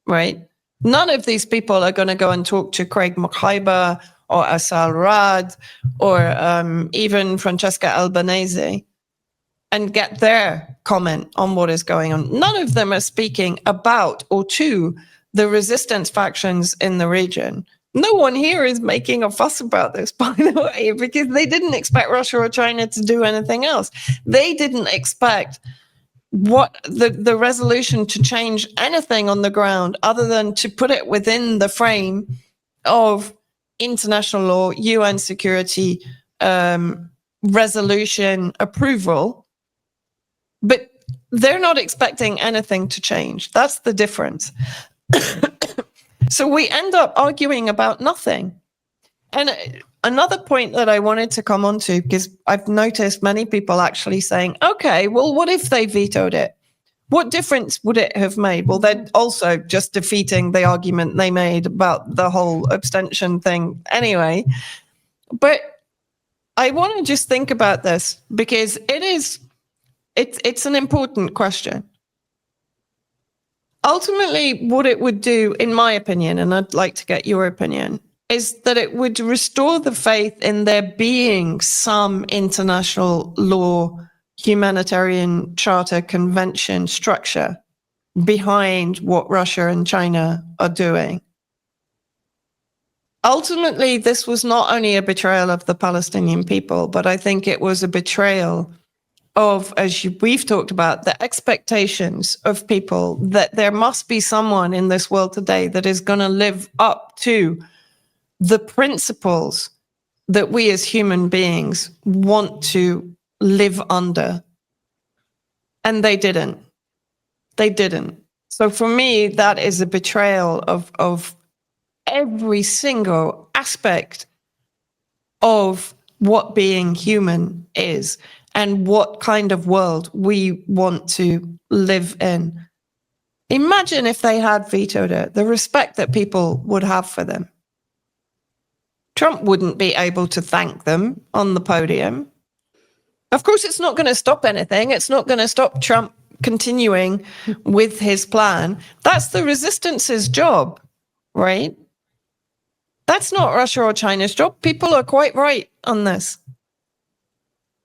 right? None of these people are going to go and talk to Craig Mokhiber or Asal Rad or even Francesca Albanese and get their comment on what is going on. None of them are speaking about or to the resistance factions in the region. No one here is making a fuss about this, by the way, because they didn't expect Russia or China to do anything else. They didn't expect what the resolution to change anything on the ground other than to put it within the frame of international law, UN security resolution approval. But they're not expecting anything to change. That's the difference. So we end up arguing about nothing. And another point that I wanted to come on to, because I've noticed many people actually saying, okay, well, what if they vetoed it? What difference would it have made? Well, they're also just defeating the argument they made about the whole abstention thing anyway. But I want to just think about this because it's an important question. Ultimately, what it would do, in my opinion, and I'd like to get your opinion, is that it would restore the faith in there being some international law, humanitarian charter, convention structure behind what Russia and China are doing. Ultimately, this was not only a betrayal of the Palestinian people, but I think it was a betrayal of, as we've talked about, the expectations of people that there must be someone in this world today that is going to live up to the principles that we as human beings want to live under. And they didn't. They didn't. So for me, that is a betrayal of every single aspect of what being human is and what kind of world we want to live in. Imagine if they had vetoed it, the respect that people would have for them. Trump wouldn't be able to thank them on the podium. Of course, it's not going to stop anything. It's not going to stop Trump continuing with his plan. That's the resistance's job, right? That's not Russia or China's job. People are quite right on this.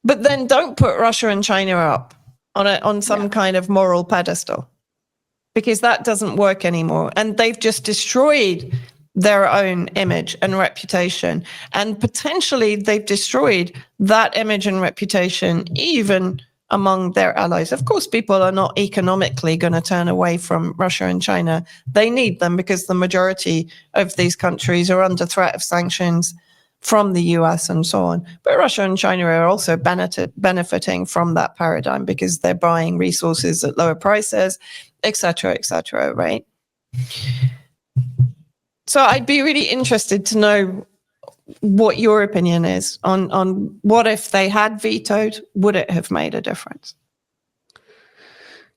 But then don't put Russia and China up on some kind of moral pedestal, because that doesn't work anymore. And they've just destroyed their own image and reputation. And potentially they've destroyed that image and reputation even among their allies. Of course, people are not economically going to turn away from Russia and China. They need them because the majority of these countries are under threat of sanctions from the US and so on. But Russia and China are also benefiting from that paradigm because they're buying resources at lower prices, et cetera, right? So I'd be really interested to know what your opinion is on what if they had vetoed, would it have made a difference?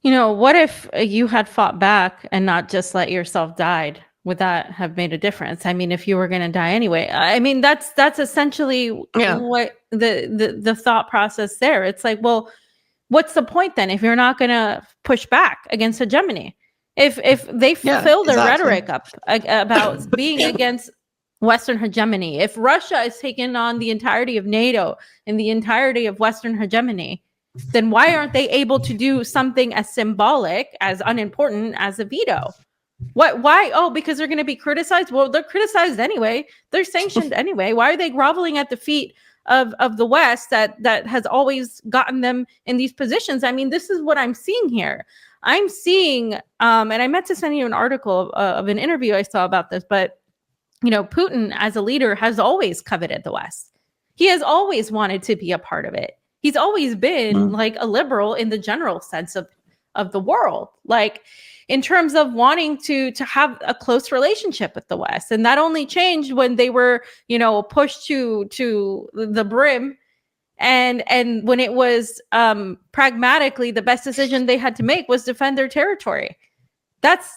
What if you had fought back and not just let yourself die? Would that have made a difference? I mean, if you were going to die anyway, I mean, that's essentially what the thought process there. It's like, well, what's the point then if you're not going to push back against hegemony? If they fill their rhetoric up about being against Western hegemony, if Russia is taking on the entirety of NATO and the entirety of Western hegemony, then why aren't they able to do something as symbolic, as unimportant as a veto? Why? Oh, because they're going to be criticized? Well, they're criticized anyway. They're sanctioned anyway. Why are they groveling at the feet of the West that has always gotten them in these positions? I mean, this is what I'm seeing here. I'm seeing, and I meant to send you an article of an interview I saw about this, but, Putin as a leader has always coveted the West. He has always wanted to be a part of it. He's always been like a liberal in the general sense of the world, like in terms of wanting to have a close relationship with the West. And that only changed when they were, pushed to the brim. And when it was pragmatically the best decision they had to make was defend their territory. That's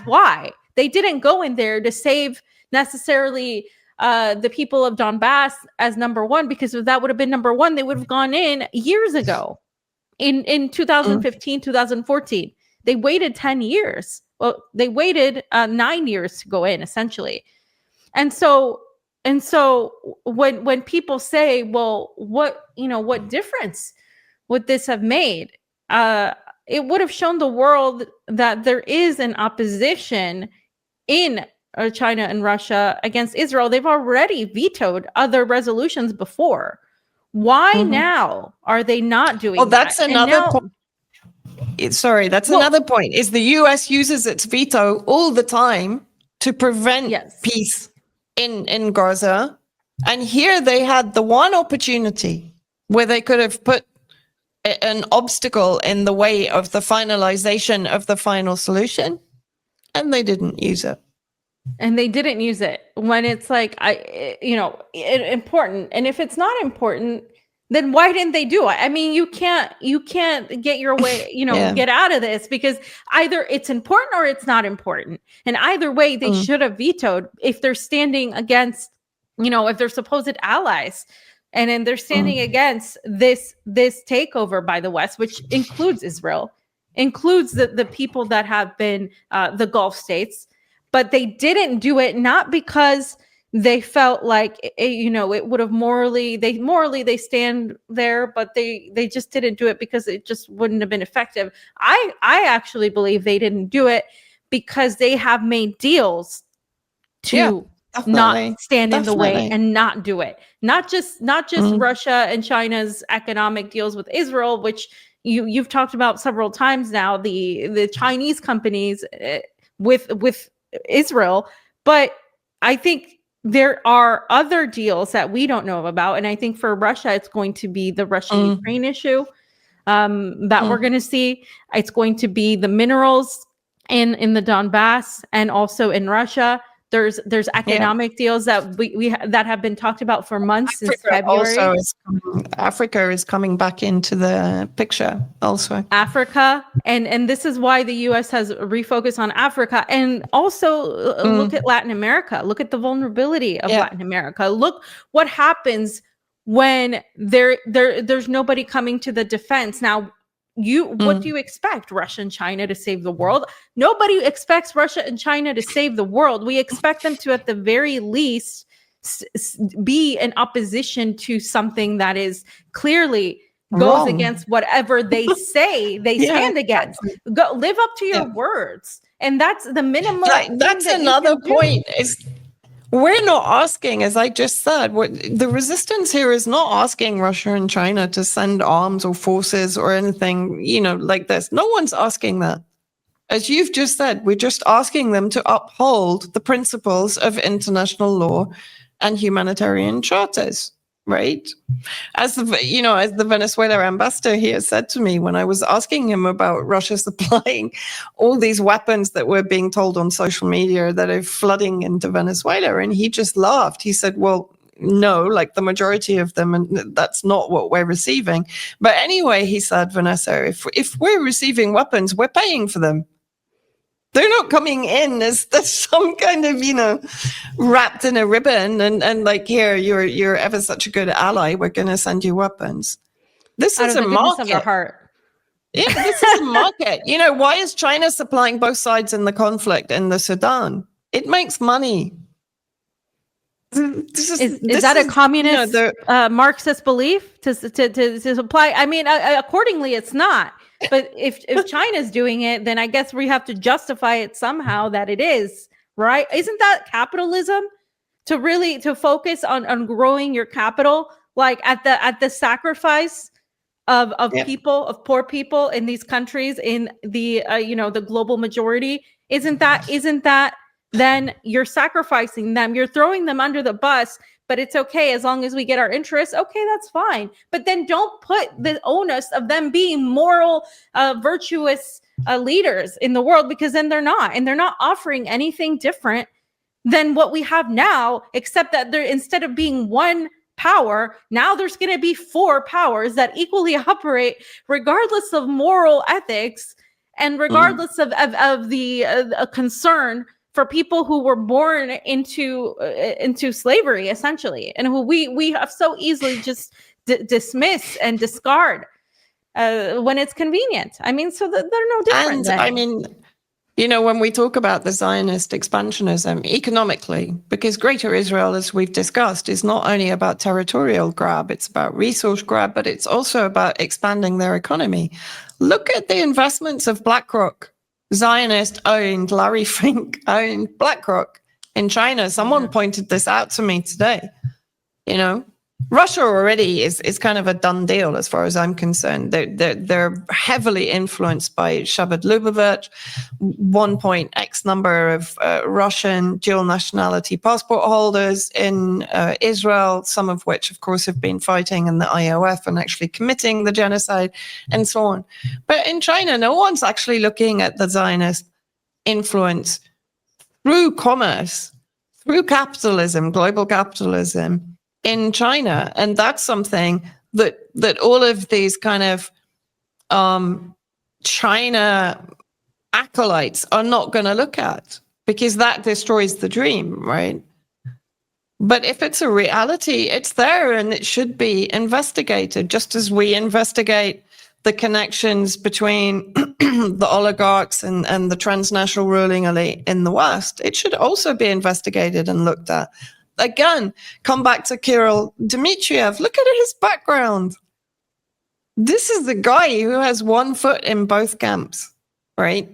why they didn't go in there to save necessarily the people of Donbass as number one, because if that would have been number one, they would have gone in years ago in 2015, 2014. They waited 10 years. Well, they waited 9 years to go in, essentially. And so when people say, well, what difference would this have made? It would have shown the world that there is an opposition in China and Russia against Israel. They've already vetoed other resolutions before. Why now are they not doing that? Well, that's another point. Another point, is the US uses its veto all the time to prevent peace in Gaza. And here they had the one opportunity where they could have put an obstacle in the way of the finalization of the final solution, and they didn't use it. And they didn't use it when it's like, important. And if it's not important, then why didn't they do it? I mean, you can't get your way, get out of this, because either it's important or it's not important. And either way, they should have vetoed if they're standing against, if they're supposed allies. And then they're standing against this takeover by the West, which includes Israel, includes the people that have been the Gulf states. But they didn't do it, not because they felt like, it would have morally they stand there, but they just didn't do it because it just wouldn't have been effective. I actually believe they didn't do it because they have made deals to not stand in the way and not do it. Not just Russia and China's economic deals with Israel, which you've talked about several times now, the Chinese companies with Israel, but I think there are other deals that we don't know about. And I think for Russia, it's going to be the Russia-Ukraine issue that we're going to see. It's going to be the minerals in the Donbass and also in Russia. There's economic deals that we that have been talked about for months since February. Africa is coming back into the picture also. Africa, and this is why the U.S. has refocused on Africa, and also look at Latin America. Look at the vulnerability of Latin America. Look what happens when there's nobody coming to the defense. Now, what do you expect? Russia and China to save the world? Nobody expects Russia and China to save the world. We expect them to, at the very least, be in opposition to something that is clearly goes Wrong. against whatever they say they stand against. Go live up to your words. And that's the minimum. That's another point. Is we're not asking, as I just said, the resistance here is not asking Russia and China to send arms or forces or anything, like this. No one's asking that. As you've just said, we're just asking them to uphold the principles of international law and humanitarian charters, right? As the Venezuela ambassador here said to me when I was asking him about Russia supplying all these weapons that were being told on social media that are flooding into Venezuela, and he just laughed. He said, well, no, like the majority of them, and that's not what we're receiving. But anyway, he said, Vanessa, if we're receiving weapons, we're paying for them. They're not coming in as some kind of, wrapped in a ribbon and like, here, you're ever such a good ally. We're going to send you weapons. This is a market. Of our heart. Yeah, this is a market. Why is China supplying both sides in the conflict in the Sudan? It makes money. Is that a communist Marxist belief to supply? I mean, accordingly, it's not. But if China's doing it, then I guess we have to justify it somehow that it is, right? Isn't that capitalism? To focus on growing your capital, like at the sacrifice of people, of poor people in these countries, in the the global majority. Isn't that then you're sacrificing them, you're throwing them under the bus, but it's okay as long as we get our interests. Okay, that's fine. But then don't put the onus of them being moral, virtuous leaders in the world, because then they're not. And they're not offering anything different than what we have now, except that they're, instead of being one power, now there's going to be four powers that equally operate regardless of moral ethics and regardless of the concern for people who were born into slavery, essentially, and who we have so easily just dismiss and discard when it's convenient. I mean, so they're no different. And I mean, when we talk about the Zionist expansionism economically, because Greater Israel, as we've discussed, is not only about territorial grab, it's about resource grab, but it's also about expanding their economy. Look at the investments of BlackRock. Zionist-owned, Larry Fink-owned BlackRock in China. Someone pointed this out to me today. Russia already is kind of a done deal as far as I'm concerned. They're heavily influenced by Shabbat Lubavitch, 1.x number of Russian dual nationality passport holders in Israel, some of which, of course, have been fighting in the IOF and actually committing the genocide and so on. But in China, no one's actually looking at the Zionist influence through commerce, through capitalism, global capitalism, in China. And that's something that all of these kind of China acolytes are not going to look at, because that destroys the dream, right? But if it's a reality, it's there and it should be investigated, just as we investigate the connections between the oligarchs and the transnational ruling elite in the West. It should also be investigated and looked at. Again, come back to Kirill Dmitriev. Look at his background. This is the guy who has one foot in both camps, right?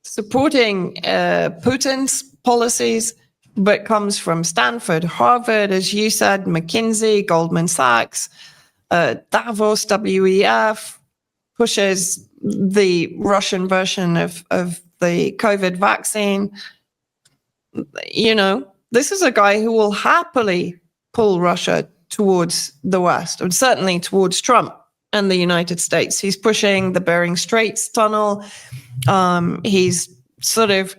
Supporting Putin's policies, but comes from Stanford, Harvard, as you said, McKinsey, Goldman Sachs, Davos, WEF, pushes the Russian version of the COVID vaccine. This is a guy who will happily pull Russia towards the West, and certainly towards Trump and the United States. He's pushing the Bering Straits tunnel. He's sort of,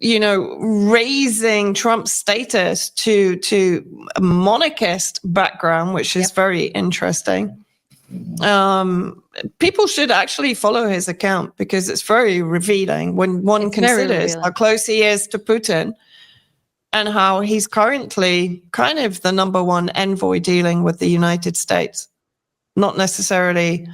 raising Trump's status to a monarchist background, which is very interesting. People should actually follow his account, because it's very revealing when one considers how close he is to Putin, and how he's currently kind of the number one envoy dealing with the United States. Not necessarily,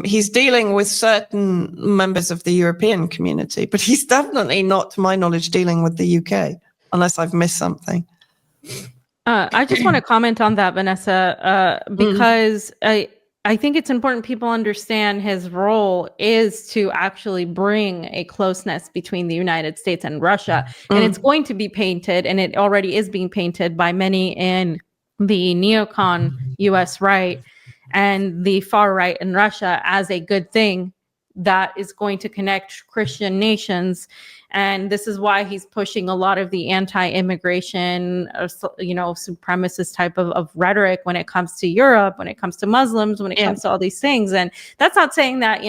he's dealing with certain members of the European community, but he's definitely not, to my knowledge, dealing with the UK, unless I've missed something. I just want to comment on that, Vanessa, because I think it's important people understand his role is to actually bring a closeness between the United States and Russia. And it's going to be painted, and it already is being painted by many in the neocon US right and the far right in Russia as a good thing that is going to connect Christian nations. And this is why he's pushing a lot of the anti-immigration, supremacist type of rhetoric when it comes to Europe, when it comes to Muslims, when it comes to all these things. And that's not saying that,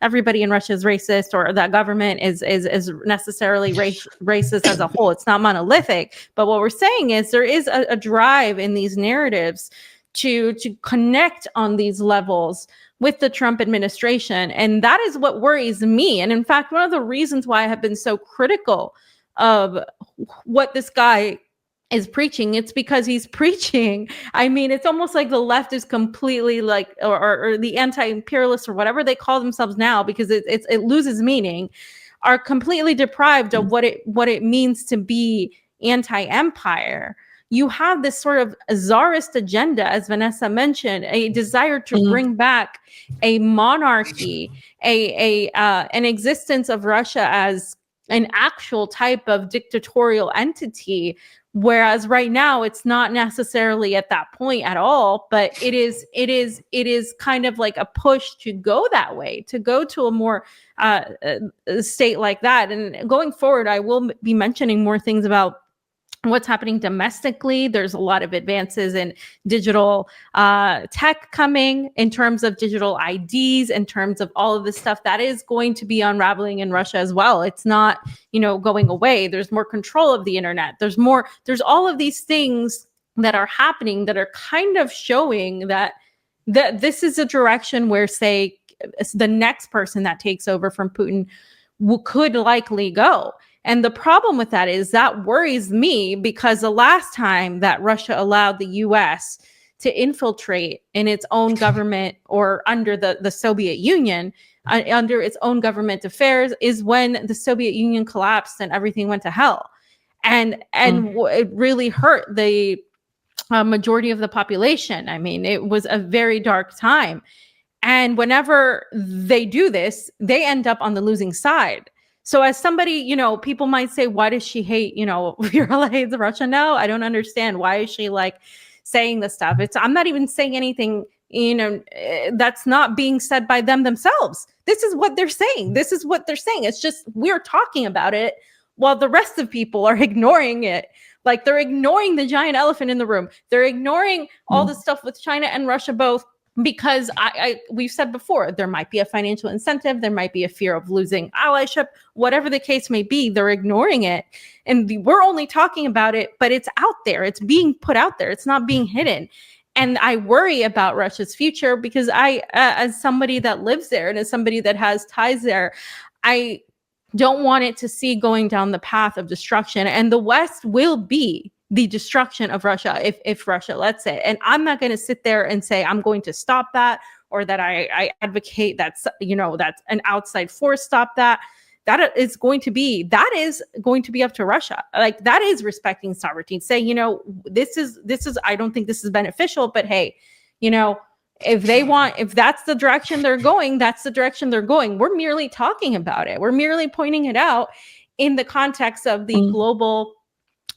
everybody in Russia is racist or that government is necessarily racist as a whole. It's not monolithic. But what we're saying is there is a drive in these narratives to connect on these levels with the Trump administration. And that is what worries me. And in fact, one of the reasons why I have been so critical of what this guy is preaching, it's because he's preaching. I mean, it's almost like the left is completely like, or the anti-imperialists or whatever they call themselves now, because it loses meaning, are completely deprived of what it means to be anti-empire. You have this sort of czarist agenda, as Vanessa mentioned, a desire to bring back a monarchy, an existence of Russia as an actual type of dictatorial entity. Whereas right now, it's not necessarily at that point at all, but it is kind of like a push to go that way, to go to a more state like that. And going forward, I will be mentioning more things about what's happening domestically. There's a lot of advances in digital tech coming, in terms of digital IDs, in terms of all of this stuff that is going to be unraveling in Russia as well. It's not, going away. There's more control of the internet. There's all of these things that are happening that are kind of showing that this is a direction where, say, the next person that takes over from Putin could likely go. And the problem with that is that worries me, because the last time that Russia allowed the US to infiltrate in its own government, or under the Soviet Union, under its own government affairs, is when the Soviet Union collapsed and everything went to hell. And it really hurt the majority of the population. I mean, it was a very dark time. And whenever they do this, they end up on the losing side. So as somebody, people might say, why does she hate, Viorla hates Russia? No, I don't understand. Why is she like saying this stuff? I'm not even saying anything, that's not being said by them themselves. This is what they're saying. It's just, we're talking about it while the rest of people are ignoring it. Like, they're ignoring the giant elephant in the room. They're ignoring all the stuff with China and Russia both. Because we've said before, there might be a financial incentive, there might be a fear of losing allyship, whatever the case may be, they're ignoring it. And we're only talking about it, but it's out there. It's being put out there. It's not being hidden. And I worry about Russia's future, because as somebody that lives there and as somebody that has ties there, I don't want it to see going down the path of destruction. And the West will be the destruction of Russia if Russia lets it. And I'm not going to sit there and say I'm going to stop that, or that I advocate that's an outside force stop that. That is going to be up to Russia. Like, that is respecting sovereignty. Say, this is I don't think this is beneficial, but hey, if that's the direction they're going, that's the direction they're going. We're merely talking about it. We're merely pointing it out in the context of the global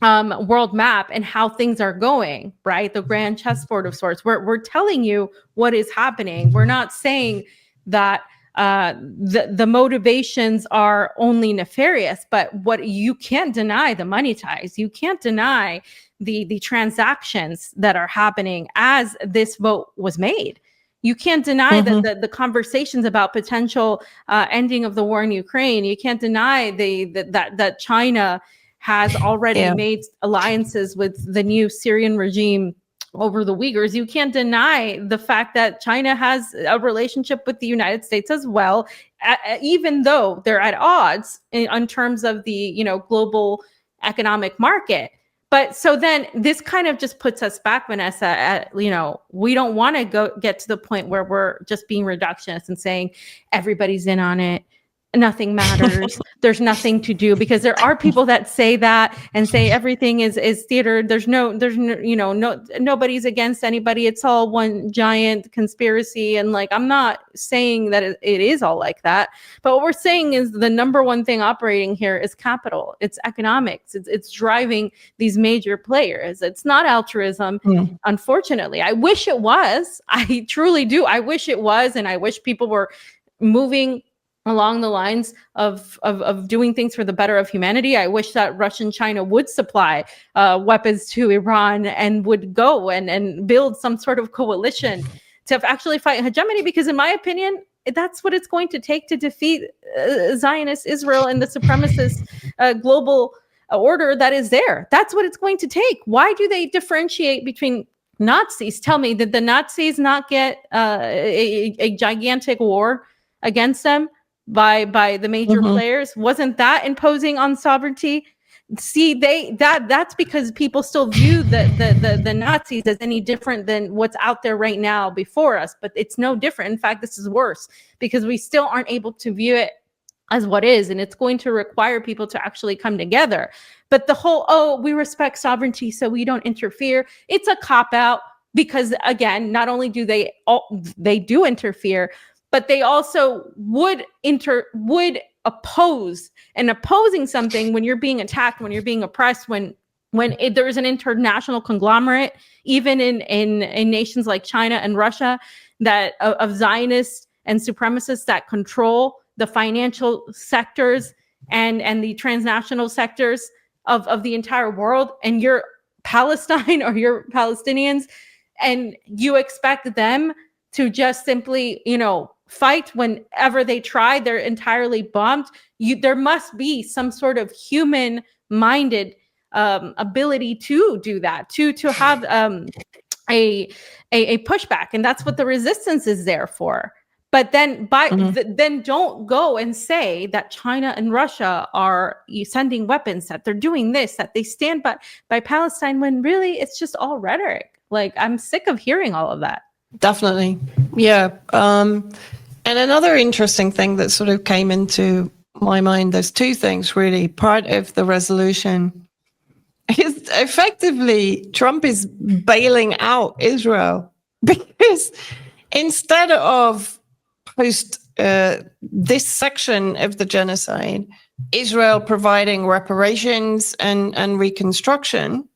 world map and how things are going, right? The grand chessboard of sorts. We're telling you what is happening. We're not saying that the motivations are only nefarious, but what you can't deny the money ties. You can't deny the transactions that are happening as this vote was made. You can't deny that the conversations about potential ending of the war in Ukraine. You can't deny that China has already made alliances with the new Syrian regime over the Uyghurs. You can't deny the fact that China has a relationship with the United States as well, even though they're at odds in terms of the global economic market. But so then this kind of just puts us back, Vanessa, at, we don't want to get to the point where we're just being reductionist and saying everybody's in on it. nothing matters. There's nothing to do, because there are people that say that and say everything is theater. There's no, nobody's against anybody. It's all one giant conspiracy. And like, I'm not saying that it is all like that, but what we're saying is the number one thing operating here is capital. It's economics. It's driving these major players. It's not altruism. Unfortunately, I wish it was. I truly do. I wish it was. And I wish people were moving along the lines of doing things for the better of humanity. I wish that Russia and China would supply weapons to Iran and would go and build some sort of coalition to actually fight hegemony, because in my opinion, that's what it's going to take to defeat Zionist Israel and the supremacist global order that is there. That's what it's going to take. Why do they differentiate between Nazis? Tell me, did the Nazis not get a gigantic war against them by the major players? Wasn't that imposing on sovereignty? See, that's because people still view the Nazis as any different than what's out there right now before us, but it's no different. In fact, this is worse, because we still aren't able to view it as what is, and it's going to require people to actually come together. But the whole, oh, we respect sovereignty so we don't interfere, it's a cop-out, because again, not only do they do interfere, but they also would oppose, and opposing something when you're being attacked, when you're being oppressed, when there's an international conglomerate, even in nations like China and Russia, that of Zionists and supremacists that control the financial sectors and the transnational sectors of the entire world, and you're Palestine or you're Palestinians, and you expect them to just simply, fight whenever they try, they're entirely bombed. There must be some sort of human-minded ability to do that, to have a pushback, and that's what the resistance is there for. But then then don't go and say that China and Russia are sending weapons, that they're doing this, that they stand by Palestine, when really it's just all rhetoric. Like, I'm sick of hearing all of that. Definitely. Yeah. And another interesting thing that sort of came into my mind, there's two things really. Part of the resolution is effectively Trump is bailing out Israel, because instead of post this section of the genocide, Israel providing reparations and reconstruction,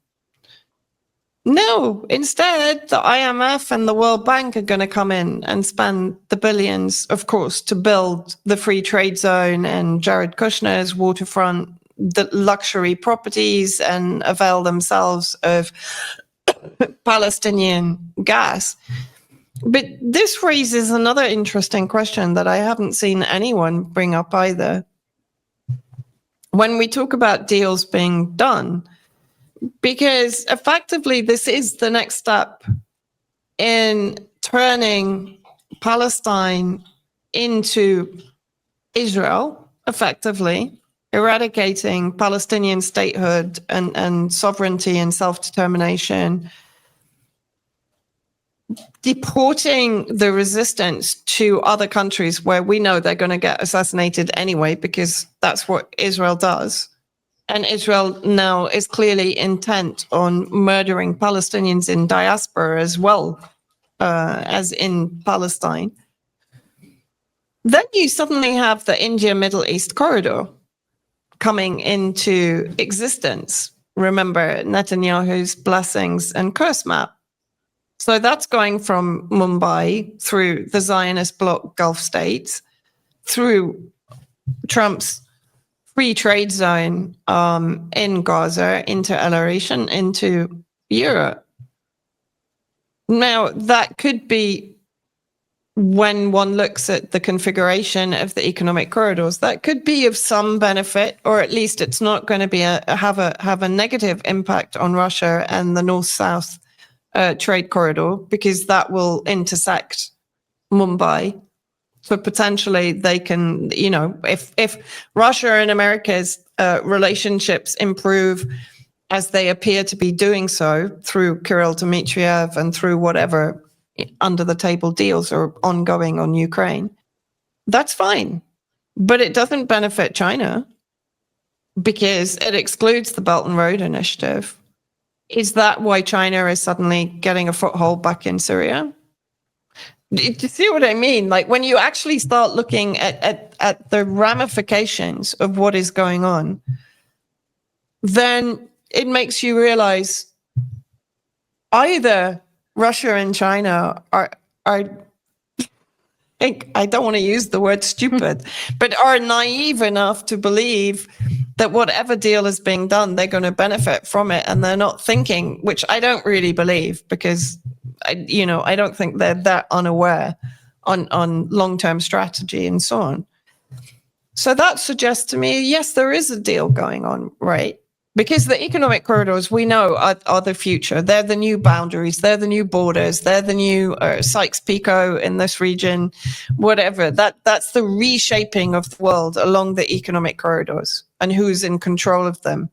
no, instead, the IMF and the World Bank are going to come in and spend the billions, of course, to build the free trade zone and Jared Kushner's waterfront, the luxury properties, and avail themselves of Palestinian gas. But this raises another interesting question that I haven't seen anyone bring up either. When we talk about deals being done, because effectively this is the next step in turning Palestine into Israel, effectively eradicating Palestinian statehood and sovereignty and self-determination, deporting the resistance to other countries where we know they're going to get assassinated anyway, because that's what Israel does. And Israel now is clearly intent on murdering Palestinians in diaspora as well as in Palestine. Then you suddenly have the India-Middle East corridor coming into existence. Remember Netanyahu's blessings and curse map. So that's going from Mumbai through the Zionist bloc Gulf states, through Trump's free trade zone in Gaza, into Aleration, into Europe. Now, that could be, when one looks at the configuration of the economic corridors, that could be of some benefit, or at least it's not going to be have a negative impact on Russia and the north-south trade corridor, because that will intersect Mumbai. So potentially they can, if Russia and America's relationships improve as they appear to be doing so through Kirill Dmitriev and through whatever under the table deals are ongoing on Ukraine, that's fine. But it doesn't benefit China because it excludes the Belt and Road Initiative. Is that why China is suddenly getting a foothold back in Syria? Do you see what I mean? Like when you actually start looking at the ramifications of what is going on, then it makes you realize either Russia and China are I don't want to use the word stupid, but are naive enough to believe that whatever deal is being done, they're going to benefit from it. And they're not thinking, which I don't really believe, because I don't think they're that unaware on long-term strategy and so on. So that suggests to me, yes, there is a deal going on, right? Because the economic corridors, we know, are the future. They're the new boundaries. They're the new borders. They're the new Sykes-Picot in this region, whatever. That's the reshaping of the world along the economic corridors and who's in control of them,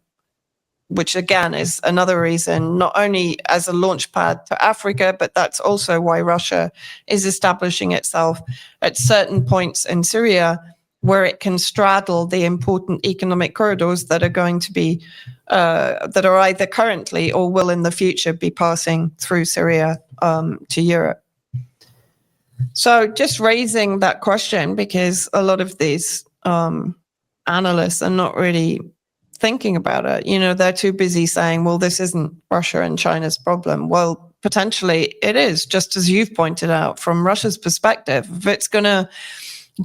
which again is another reason, not only as a launch pad to Africa, but that's also why Russia is establishing itself at certain points in Syria, where it can straddle the important economic corridors that are going to be, that are either currently or will in the future be passing through Syria to Europe. So just raising that question, because a lot of these analysts are not really thinking about it. They're too busy saying, well, this isn't Russia and China's problem. Well, potentially it is, just as you've pointed out, from Russia's perspective. If it's going to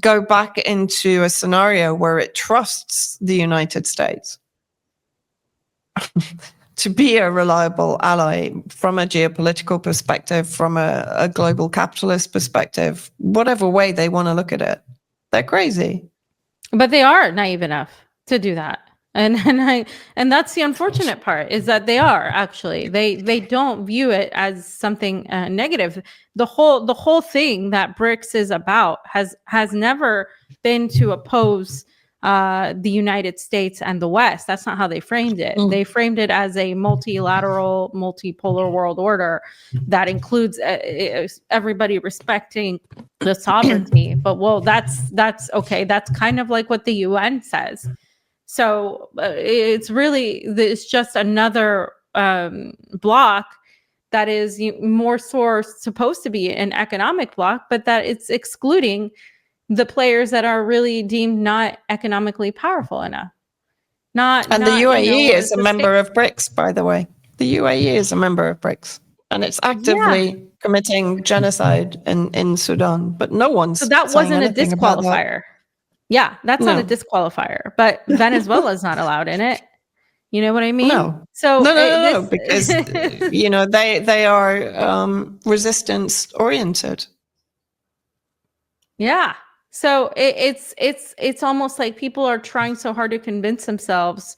go back into a scenario where it trusts the United States to be a reliable ally from a geopolitical perspective, from a global capitalist perspective, whatever way they want to look at it, they're crazy. But they are naive enough to do that. And that's the unfortunate part, is that they are actually, they don't view it as something negative. The whole thing that BRICS is about has never been to oppose the United States and the West. That's not how they framed it. They framed it as a multilateral, multipolar world order that includes everybody respecting the sovereignty. But that's okay. That's kind of like what the UN says. So it's just another block that is more supposed to be an economic block, but that it's excluding the players that are really deemed not economically powerful enough. The UAE is a member of BRICS, by the way. The UAE is a member of BRICS, and it's actively committing genocide in Sudan, but no one's so that wasn't a disqualifier. Yeah, that's not a disqualifier, but Venezuela is not allowed in it. You know what I mean? No. So no, because they are resistance oriented. Yeah. So it's almost like people are trying so hard to convince themselves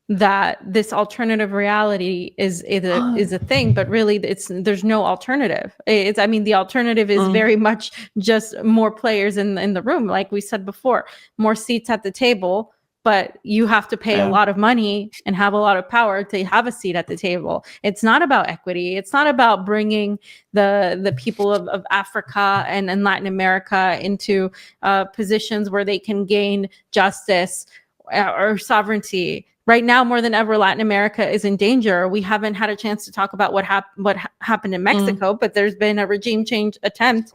that this alternative reality is a thing, but really there's no alternative. The alternative is very much just more players in the room, like we said before, more seats at the table, but you have to pay a lot of money and have a lot of power to have a seat at the table. It's not about equity. It's not about bringing the people of Africa and Latin America into positions where they can gain justice or sovereignty. Right now, more than ever, Latin America is in danger. We haven't had a chance to talk about what happened in Mexico, but there's been a regime change attempt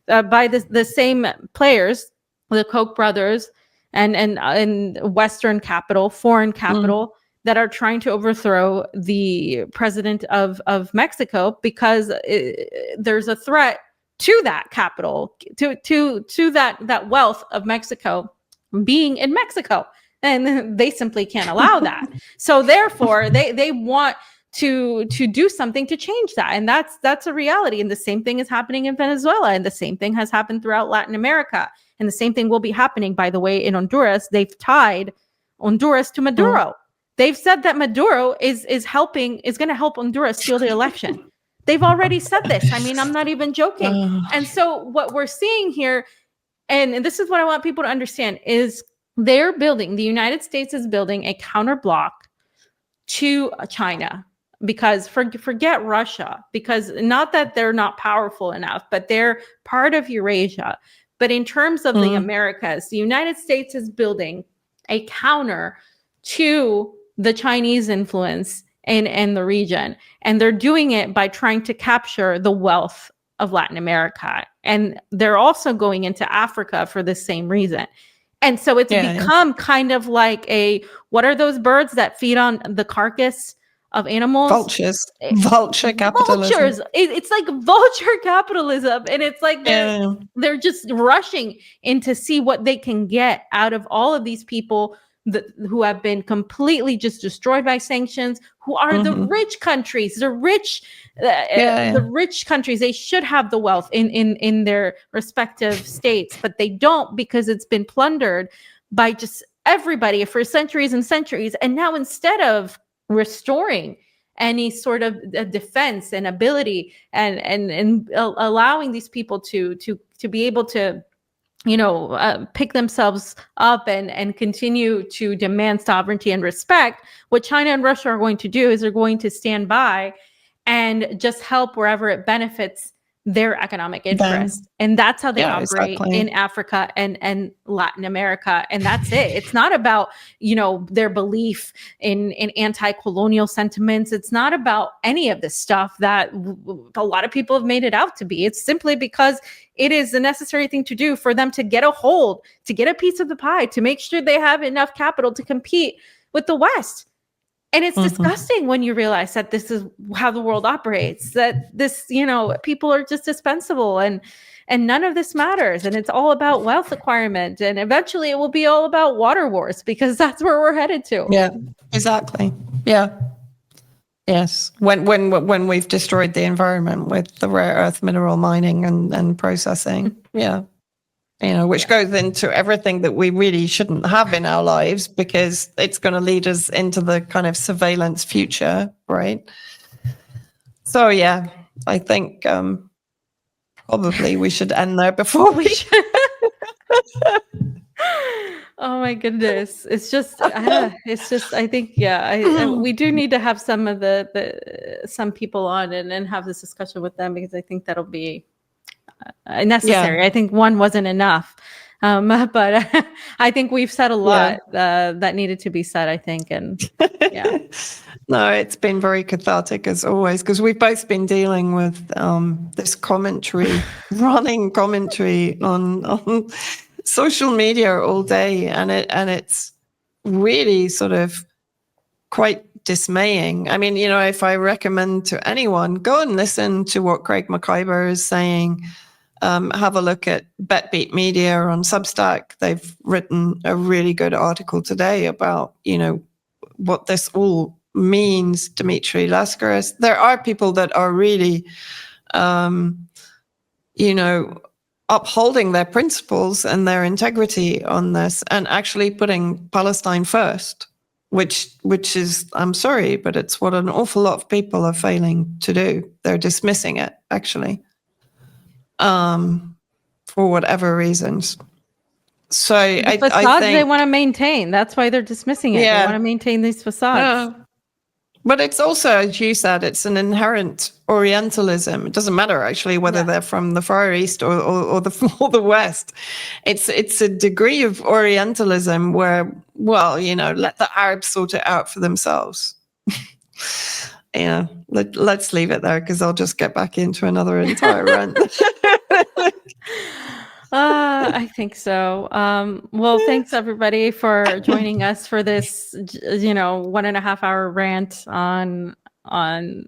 by the same players, the Koch brothers, and Western capital, foreign capital, that are trying to overthrow the president of Mexico because there's a threat to that capital, to that wealth of Mexico being in Mexico. And they simply can't allow that. So therefore, they want to do something to change that. And that's a reality. And the same thing is happening in Venezuela. And the same thing has happened throughout Latin America. And the same thing will be happening, by the way, in Honduras. They've tied Honduras to Maduro. They've said that Maduro is going to help Honduras steal the election. They've already said this. I'm not even joking. And so what we're seeing here, and this is what I want people to understand, is the United States is building a counter block to China, because forget Russia, because not that they're not powerful enough, but they're part of Eurasia. But in terms of the Americas, the United States is building a counter to the Chinese influence in the region. And they're doing it by trying to capture the wealth of Latin America. And they're also going into Africa for the same reason. And so it's become kind of like what are those birds that feed on the carcass of animals? Vultures. Vulture capitalism. Vultures. It's like vulture capitalism. And it's like they're just rushing in to see what they can get out of all of these people who have been completely just destroyed by sanctions, who are the rich countries, the rich countries. They should have the wealth in their respective states, but they don't, because it's been plundered by just everybody for centuries and centuries. And now, instead of restoring any sort of defense and ability and allowing these people to be able to pick themselves up and continue to demand sovereignty and respect, what China and Russia are going to do is they're going to stand by and just help wherever it benefits their economic interest. And that's how they operate in Africa and Latin America. And that's it. It's not about, their belief in anti-colonial sentiments. It's not about any of this stuff that a lot of people have made it out to be. It's simply because it is the necessary thing to do for them to get a hold, to get a piece of the pie, to make sure they have enough capital to compete with the West. And it's disgusting when you realize that this is how the world operates, that this, people are just dispensable and none of this matters. And it's all about wealth acquirement. And eventually it will be all about water wars, because that's where we're headed to. Yeah, exactly. Yeah. Yes. When we've destroyed the environment with the rare earth mineral mining and processing. Yeah. Which goes into everything that we really shouldn't have in our lives, because it's going to lead us into the kind of surveillance future, right? So, yeah, I think probably we should end there before we should. Oh my goodness. It's just, I think, we do need to have some of some people on and have this discussion with them, because I think that'll be necessary. I think one wasn't enough. But I think we've said a lot that needed to be said, I think. And no, it's been very cathartic as always, because we've both been dealing with this running commentary on social media all day, and it's really sort of quite dismaying. I mean, if I recommend to anyone, go and listen to what Craig McIver is saying. Have a look at BetBeat Media on Substack. They've written a really good article today about, what this all means, Dmitry Lascaris. There are people that are really, upholding their principles and their integrity on this, and actually putting Palestine first, which is, I'm sorry, but it's what an awful lot of people are failing to do. They're dismissing it, actually. For whatever reasons. So I think they want to maintain. That's why they're dismissing it. They want to maintain these facades. But it's also, as you said, it's an inherent Orientalism. It doesn't matter actually whether they're from the Far East or the West. It's a degree of Orientalism where, let the Arabs sort it out for themselves. Let's leave it there, because I'll just get back into another entire rant. I think so. Well, thanks everybody for joining us for this, 1.5 hour rant on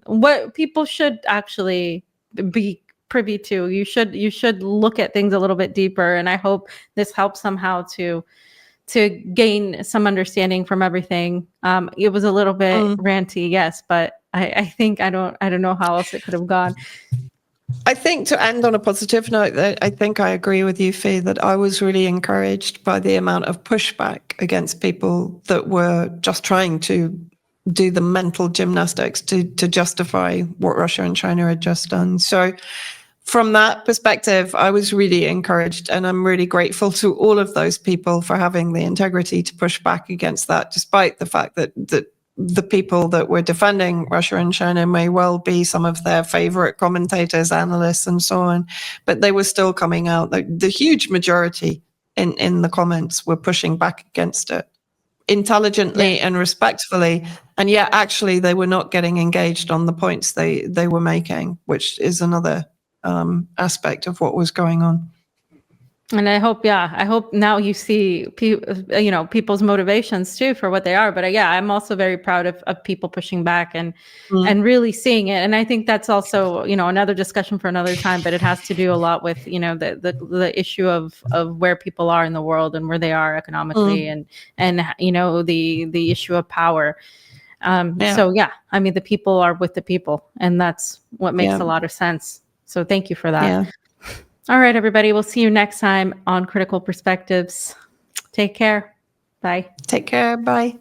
what people should actually be privy to. You should look at things a little bit deeper, and I hope this helps somehow to gain some understanding from everything. It was a little bit ranty, yes, but I think I don't know how else it could have gone. I think, to end on a positive note, I think I agree with you, Fee, that I was really encouraged by the amount of pushback against people that were just trying to do the mental gymnastics to justify what Russia and China had just done. So from that perspective, I was really encouraged, and I'm really grateful to all of those people for having the integrity to push back against that, despite the fact that the people that were defending Russia and China may well be some of their favorite commentators, analysts, and so on, but they were still coming out. The huge majority in the comments were pushing back against it intelligently and respectfully, and yet actually they were not getting engaged on the points they were making, which is another aspect of what was going on. And I hope now you see, people's motivations too for what they are. But I'm also very proud of people pushing back and really seeing it. And I think that's also, another discussion for another time, but it has to do a lot with, the issue of where people are in the world and where they are economically and the issue of power. The people are with the people, and that's what makes a lot of sense. So thank you for that. Yeah. All right, everybody. We'll see you next time on Critical Perspectives. Take care. Bye. Take care. Bye.